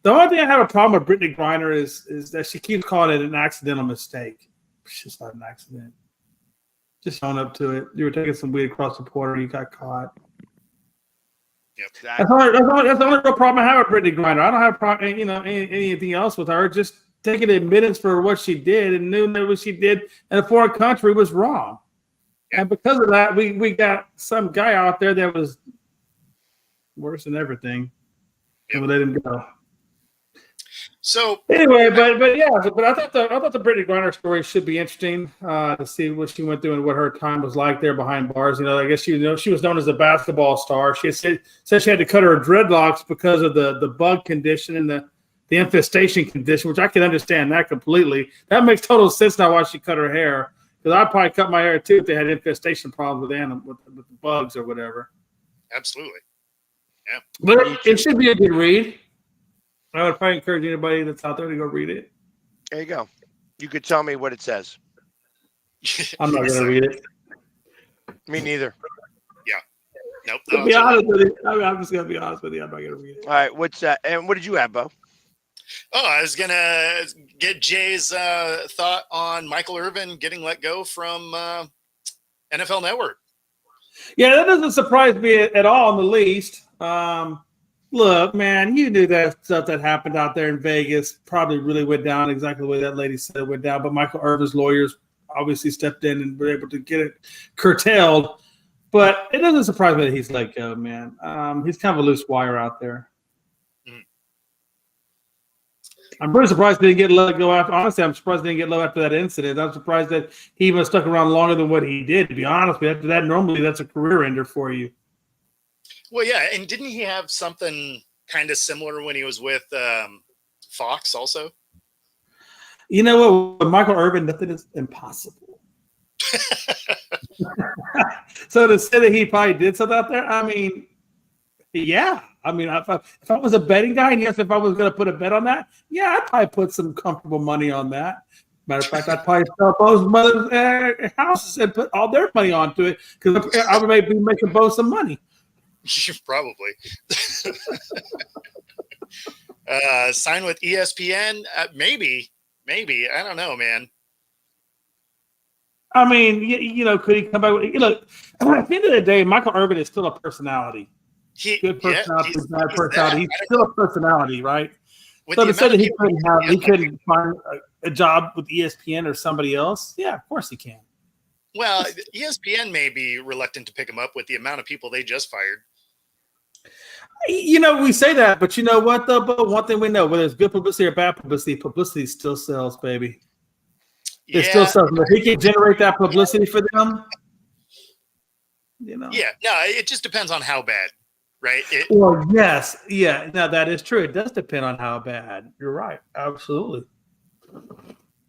The only thing I have a problem with Brittany Griner is that she keeps calling it an accidental mistake. It's just not an accident. Just own up to it. You were taking some weed across the border, you got caught. Yep. That's the only real problem I have with Brittany Griner. I don't have a problem, anything else with her. Just taking admittance for what she did and knew that what she did in a foreign country was wrong. And because of that, we got some guy out there that was worse than everything. And we let him go. So anyway, but I thought the Brittany Griner story should be interesting to see what she went through and what her time was like there behind bars. I guess she was known as a basketball star. She said she had to cut her dreadlocks because of the bug condition and the infestation condition, which I can understand that completely. That makes total sense now why she cut her hair. Because I'd probably cut my hair too if they had infestation problems with the bugs or whatever. Absolutely. Yeah. But it should be a good read. I would probably encourage anybody that's out there to go read it. There you go. You could tell me what it says. I'm not going to read it. Me neither. Yeah. Nope. To be honest with you, I'm just going to be honest with you. I'm not going to read it. All right. What's that? And what did you have, Bo? Oh, I was going to get Jay's thought on Michael Irvin getting let go from NFL Network. Yeah, that doesn't surprise me at all in the least. Look, man, you knew that stuff that happened out there in Vegas probably really went down exactly the way that lady said it went down. But Michael Irvin's lawyers obviously stepped in and were able to get it curtailed. But it doesn't surprise me that he's let go, man. He's kind of a loose wire out there. I'm pretty surprised he didn't get let go after. Honestly, I'm surprised he didn't get let go after that incident. I'm surprised that he even stuck around longer than what he did, to be honest. But after that, normally that's a career ender for you. Well, yeah, and didn't he have something kind of similar when he was with Fox also? You know what? With Michael Irvin, nothing is impossible. So to say that he probably did something out there, I mean, yeah. I mean, if I was a betting guy, and yes, if I was going to put a bet on that, yeah, I'd probably put some comfortable money on that. Matter of fact, I'd probably sell Bo's mother's houses and put all their money onto it because I would maybe making Bo some money. Probably. Sign with ESPN? Maybe. I don't know, man. I mean, you know, could he come back? Look, at the end of the day, Michael Irvin is still a personality. Good personality, bad personality. He's still a personality, right? So to say that he couldn't find a job with ESPN or somebody else, yeah, of course he can. Well, ESPN may be reluctant to pick him up with the amount of people they just fired. You know, we say that, but you know what, though? But one thing we know, whether it's good publicity or bad publicity, publicity still sells, baby. It still sells. If he can generate that publicity for them, you know. Yeah, no, it just depends on how bad, right? Well, yes. Yeah, no, that is true. It does depend on how bad. You're right. Absolutely.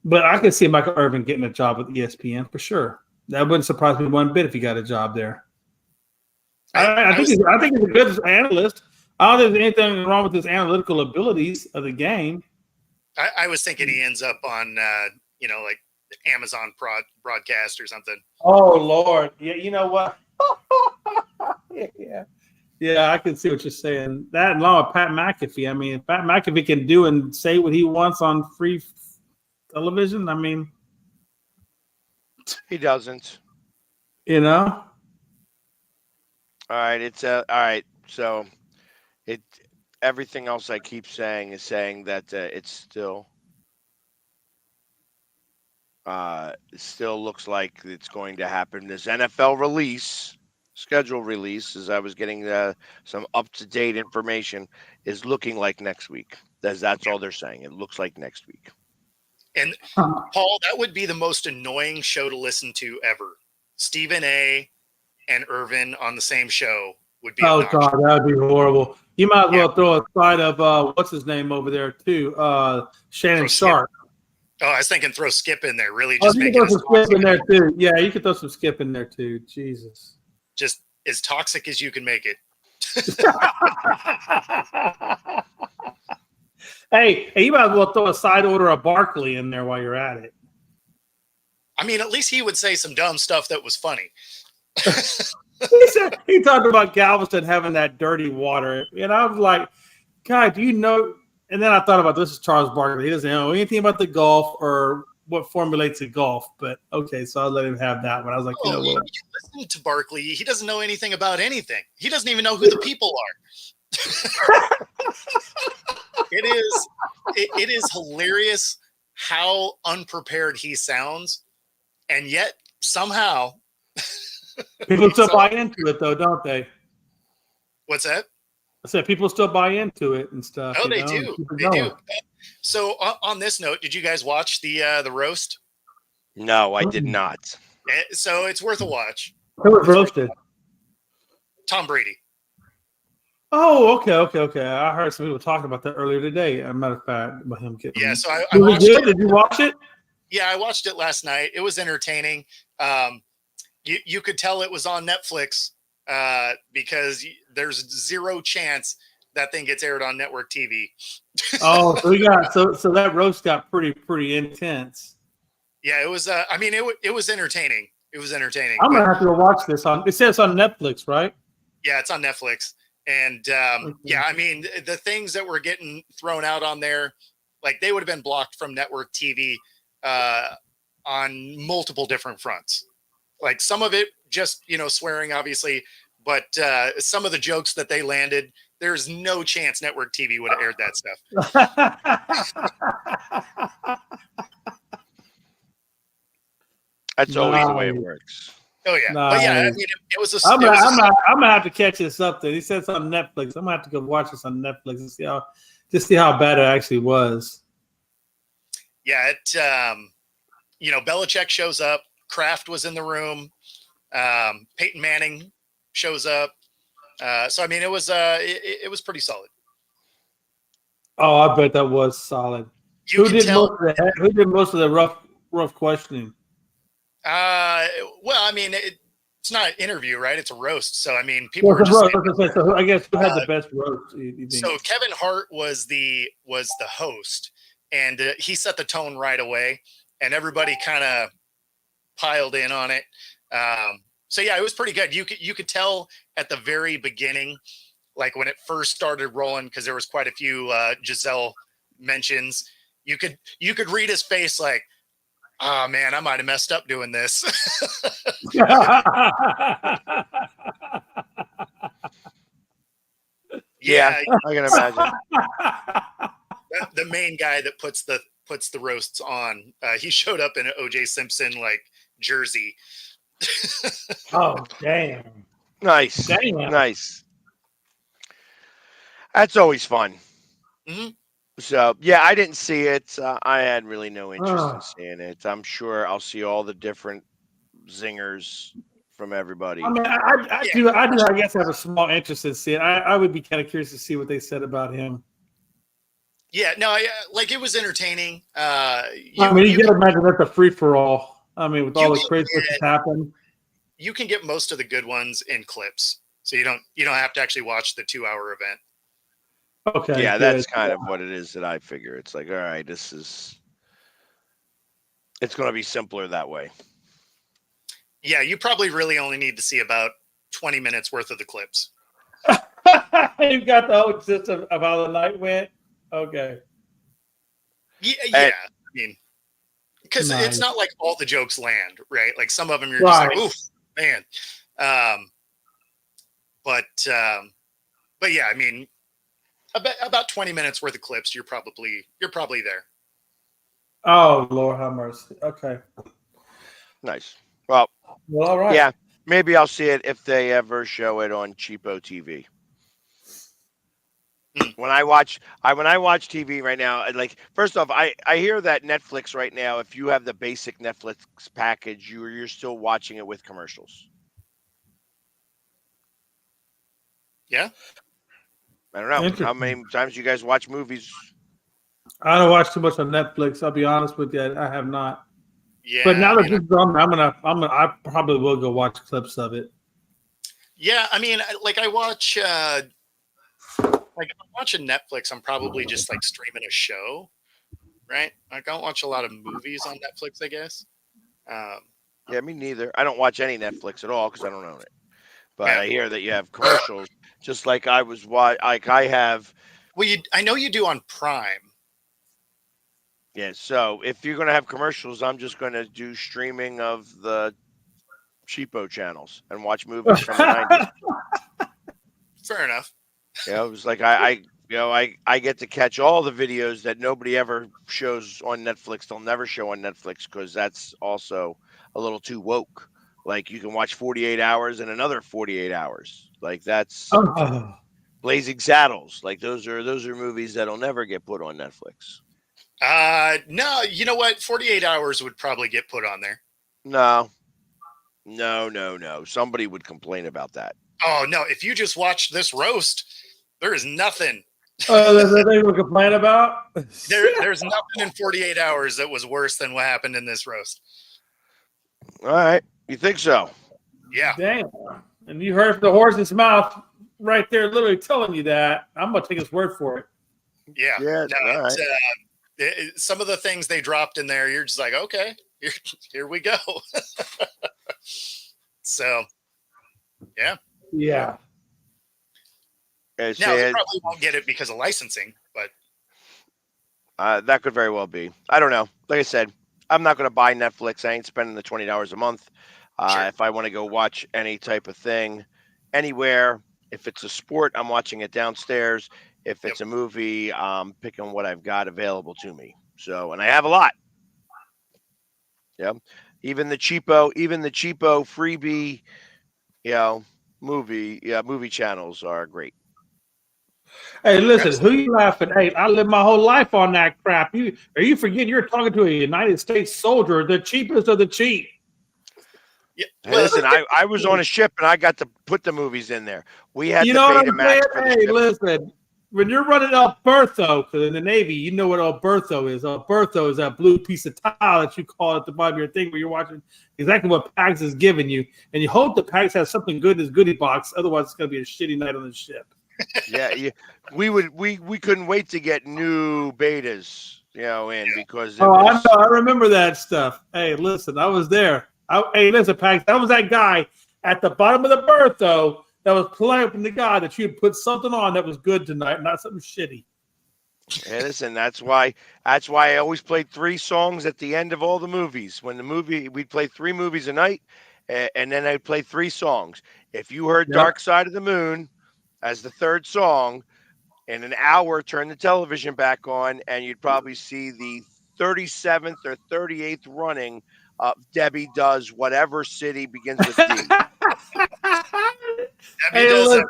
But I can see Michael Irvin getting a job with ESPN for sure. That wouldn't surprise me one bit if he got a job there. I think he's a good analyst. I don't think there's anything wrong with his analytical abilities of the game. I was thinking he ends up on, like Amazon broadcast or something. Oh, Lord. Yeah, you know what? Yeah, I can see what you're saying. That along with Pat McAfee. I mean, if Pat McAfee can do and say what he wants on free television, I mean. He doesn't. You know? All right, it's all right. So, everything else I keep saying is saying that it's still looks like it's going to happen. This NFL schedule release, as I was getting some up to date information, is looking like next week. That's all they're saying. It looks like next week. And Paul, that would be the most annoying show to listen to ever. Stephen A. and Irvin on the same show would be. Oh God, that would be horrible. You might as well throw a side of what's his name over there too, Shannon Sharp. Oh, I was thinking throw Skip in there. Really, just you can throw some Skip in there too. Yeah, you could throw some Skip in there too. Jesus, just as toxic as you can make it. Hey, you might as well throw a side order of Barkley in there while you're at it. I mean, at least he would say some dumb stuff that was funny. He talked about Galveston having that dirty water, and I was like, God, do you know? And then I thought about this is Charles Barkley. He doesn't know anything about the golf or what formulates a golf, but okay, so I'll let him have that one. I was like, you know what? You listen to Barkley. He doesn't know anything about anything. He doesn't even know who the people are. It is hilarious how unprepared he sounds, and yet somehow people still buy into it, though, don't they? What's that? I said people still buy into it and stuff. Oh, they do. They do. So on this note, did you guys watch the roast? No, I did not. So it's worth a watch. Who was roasted? Tom Brady. Oh, okay. I heard some people talking about that earlier today. As a matter of fact, about him getting. Yeah, so I Was watched it good? it. Did you watch it? Yeah, I watched it last night. It was entertaining. You could tell it was on Netflix because there's zero chance that thing gets aired on network TV. Oh, so we got so that roast got pretty intense. Yeah, it was. I mean, it was entertaining. It was entertaining. I'm but- gonna have to go watch this on. It says on Netflix, right? Yeah, it's on Netflix. And yeah, I mean, the things that were getting thrown out on there, like they would have been blocked from network TV on multiple different fronts. Like some of it just, swearing, obviously, but some of the jokes that they landed, there's no chance network TV would have aired that stuff. That's always the way it works. Oh yeah, Nice. but yeah, I mean, it was a. I'm gonna have to catch this up there. He said it's on Netflix. I'm gonna have to go watch this on Netflix and see how bad it actually was. Yeah, Belichick shows up. Kraft was in the room. Peyton Manning shows up. So I mean, it was pretty solid. Oh, I bet that was solid. Who did most of the rough questioning? Well, I mean, it's not an interview, right? It's a roast. So I mean, people were Well, just. so I guess who had the best roast? You think? So Kevin Hart was the host, and he set the tone right away, and everybody kind of piled in on it. So yeah, it was pretty good. You could tell at the very beginning, like when it first started rolling, because there was quite a few Giselle mentions. You could read his face like, oh man, I might have messed up doing this. Yeah, I can imagine. The main guy that puts the roasts on, he showed up in an O.J. Simpson like jersey. Oh damn! Nice, Damn. nice. That's always fun. Mm-hmm. So yeah, I didn't see it. I had really no interest in seeing it. I'm sure I'll see all the different zingers from everybody. I mean, I do. I guess I have a small interest in seeing. I would be kind of curious to see what they said about him. Yeah, no, like it was entertaining. You can imagine that's a free for all. I mean, with all the crazy that's happened, you can get most of the good ones in clips, so you don't have to actually watch the 2-hour event. Okay. Yeah, that's kind of what it is that I figure. It's like, all right, it's going to be simpler that way. Yeah, you probably really only need to see about 20 minutes worth of the clips. You've got the whole system of how the night went. Okay. Yeah. I mean, because it's not like all the jokes land, right? Like some of them you're just like, oof, man. But yeah, I mean, about 20 minutes worth of clips, you're probably there. Oh Lord, have mercy. Okay. Nice. Well, all right. Yeah, maybe I'll see it if they ever show it on cheapo TV. When I watch TV right now, like first off, I hear that Netflix right now, if you have the basic Netflix package, you're still watching it with commercials. Yeah. I don't know how many times you guys watch movies. I don't watch too much on Netflix. I'll be honest with you, I have not. Yeah. But now that this is on, I probably will go watch clips of it. Yeah, I mean, like I watch, like if I'm watching Netflix, I'm probably just like streaming a show, right? Like I don't watch a lot of movies on Netflix, I guess. Yeah, me neither. I don't watch any Netflix at all because I don't own it. But I hear that you have commercials, just like I have. Well, I know you do on Prime. Yeah, so if you're going to have commercials, I'm just going to do streaming of the cheapo channels and watch movies from the 90s. Fair enough. It was like I get to catch all the videos that nobody ever shows on Netflix. They'll never show on Netflix because that's also a little too woke. Like you can watch 48 Hours and another 48 Hours. Like that's Blazing Saddles. Like those are movies that'll never get put on Netflix. No, you know what? 48 Hours would probably get put on there. No. Somebody would complain about that. Oh no! If you just watch this roast, There is nothing. That they were complaining about? There's nothing in 48 hours that was worse than what happened in this roast. All right. You think so? Yeah. Damn. And you heard the horse's mouth right there, literally telling you that. I'm going to take his word for it. Yeah. Yeah. No, some of the things they dropped in there, you're just like, okay, here we go. So, yeah. Yeah. Now, they probably won't get it because of licensing, but that could very well be. I don't know. Like I said, I'm not going to buy Netflix. I ain't spending the $20 a month. Sure. If I want to go watch any type of thing anywhere, if it's a sport, I'm watching it downstairs. If it's a movie, I'm picking what I've got available to me. So, and I have a lot. Yeah. Even the cheapo freebie, movie channels are great. Hey, listen, who you laughing? Hey, I lived my whole life on that crap. Are you forgetting you're talking to a United States soldier, the cheapest of the cheap? Yeah. Hey, listen, I was on a ship and I got to put the movies in there. We had You to know pay what to I'm match saying? for the Hey, ship. listen, when you're running Alberto, because in the Navy, you know what Alberto is. Alberto is that blue piece of tile that you call at the bottom of your thing where you're watching exactly what PAX is giving you. And you hope the PAX has something good in his goodie box. Otherwise, it's going to be a shitty night on the ship. Yeah, we couldn't wait to get new betas, in because I remember that stuff. Hey, listen, I was there. Hey, listen, Pax, that was that guy at the bottom of the berth, though, that was playing the guy that you put something on that was good tonight, not something shitty. Hey, listen, that's why I always played 3 songs at the end of all the movies. When we'd play 3 movies a night, and then I'd play 3 songs. If you heard Dark Side of the Moon as the 3rd song, in an hour, turn the television back on, and you'd probably see the 37th or 38th running of Debbie Does Whatever City Begins with D. Hey, listen,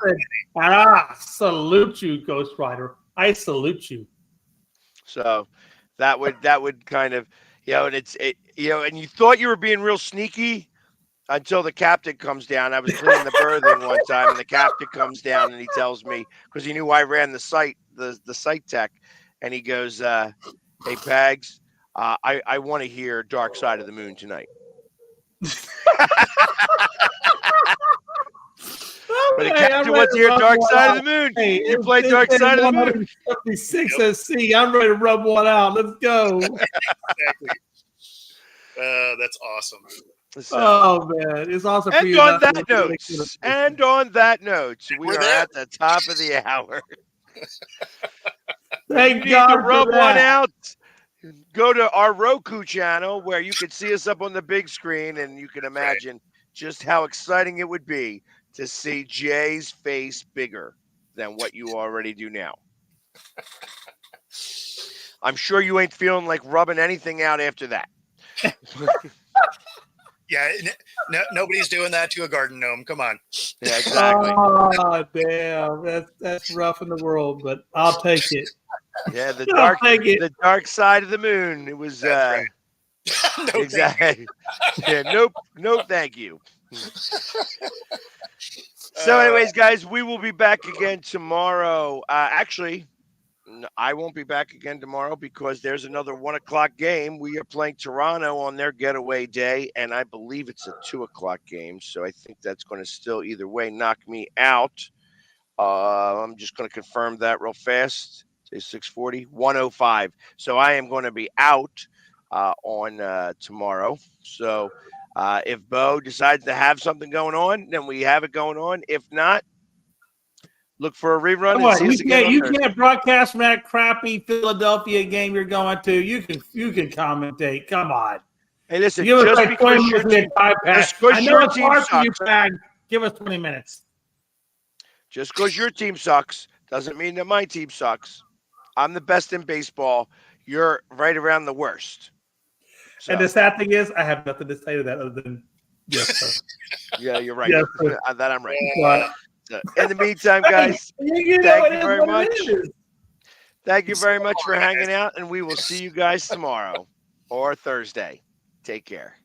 I salute you, Ghost Rider. I salute you. So that would kind of, and and you thought you were being real sneaky until the captain comes down. I was cleaning the berthing one time, and the captain comes down and he tells me, because he knew I ran the site, the site tech, and he goes, "Hey, Pags, I want to hear Dark Side of the Moon tonight." But the captain wants to hear Dark Side of the Moon. Hey, you play Dark Side of the Moon. 56 SC. I'm ready to rub one out. Let's go. Exactly. That's awesome. Oh man, it's awesome. And on that note, we are at the top of the hour. Thank you God need to rub for that. one out. Go to our Roku channel where you can see us up on the big screen, and you can imagine just how exciting it would be to see Jay's face bigger than what you already do now. I'm sure you ain't feeling like rubbing anything out after that. Yeah, nobody's doing that to a garden gnome. Come on. Yeah, exactly. Oh, damn. That's rough in the world, but I'll take it. Yeah, the dark side of the moon. It was no, exactly. Yeah, nope, thank you. So, anyways, guys, we will be back again tomorrow. Actually, I won't be back again tomorrow because there's another 1:00 game. We are playing Toronto on their getaway day, and I believe it's a 2:00 game. So I think that's going to still either way knock me out. I'm just going to confirm that real fast. Say 6:40, 1:05. So I am going to be out on tomorrow. So if Bo decides to have something going on, then we have it going on. If not, look for a rerun. Come on, you can't broadcast from that crappy Philadelphia game you're going to. You can commentate. Come on. Hey, listen, give us just like 20 because minutes. I know it's hard for you, Pag. Give us 20 minutes. Just because your team sucks doesn't mean that my team sucks. I'm the best in baseball. You're right around the worst. So. And the sad thing is, I have nothing to say to that other than yes, sir. Yeah, you're right. Yes, that I'm right. But, in the meantime, guys, thank you very much. Thank you very much for hanging out, and we will see you guys tomorrow or Thursday. Take care.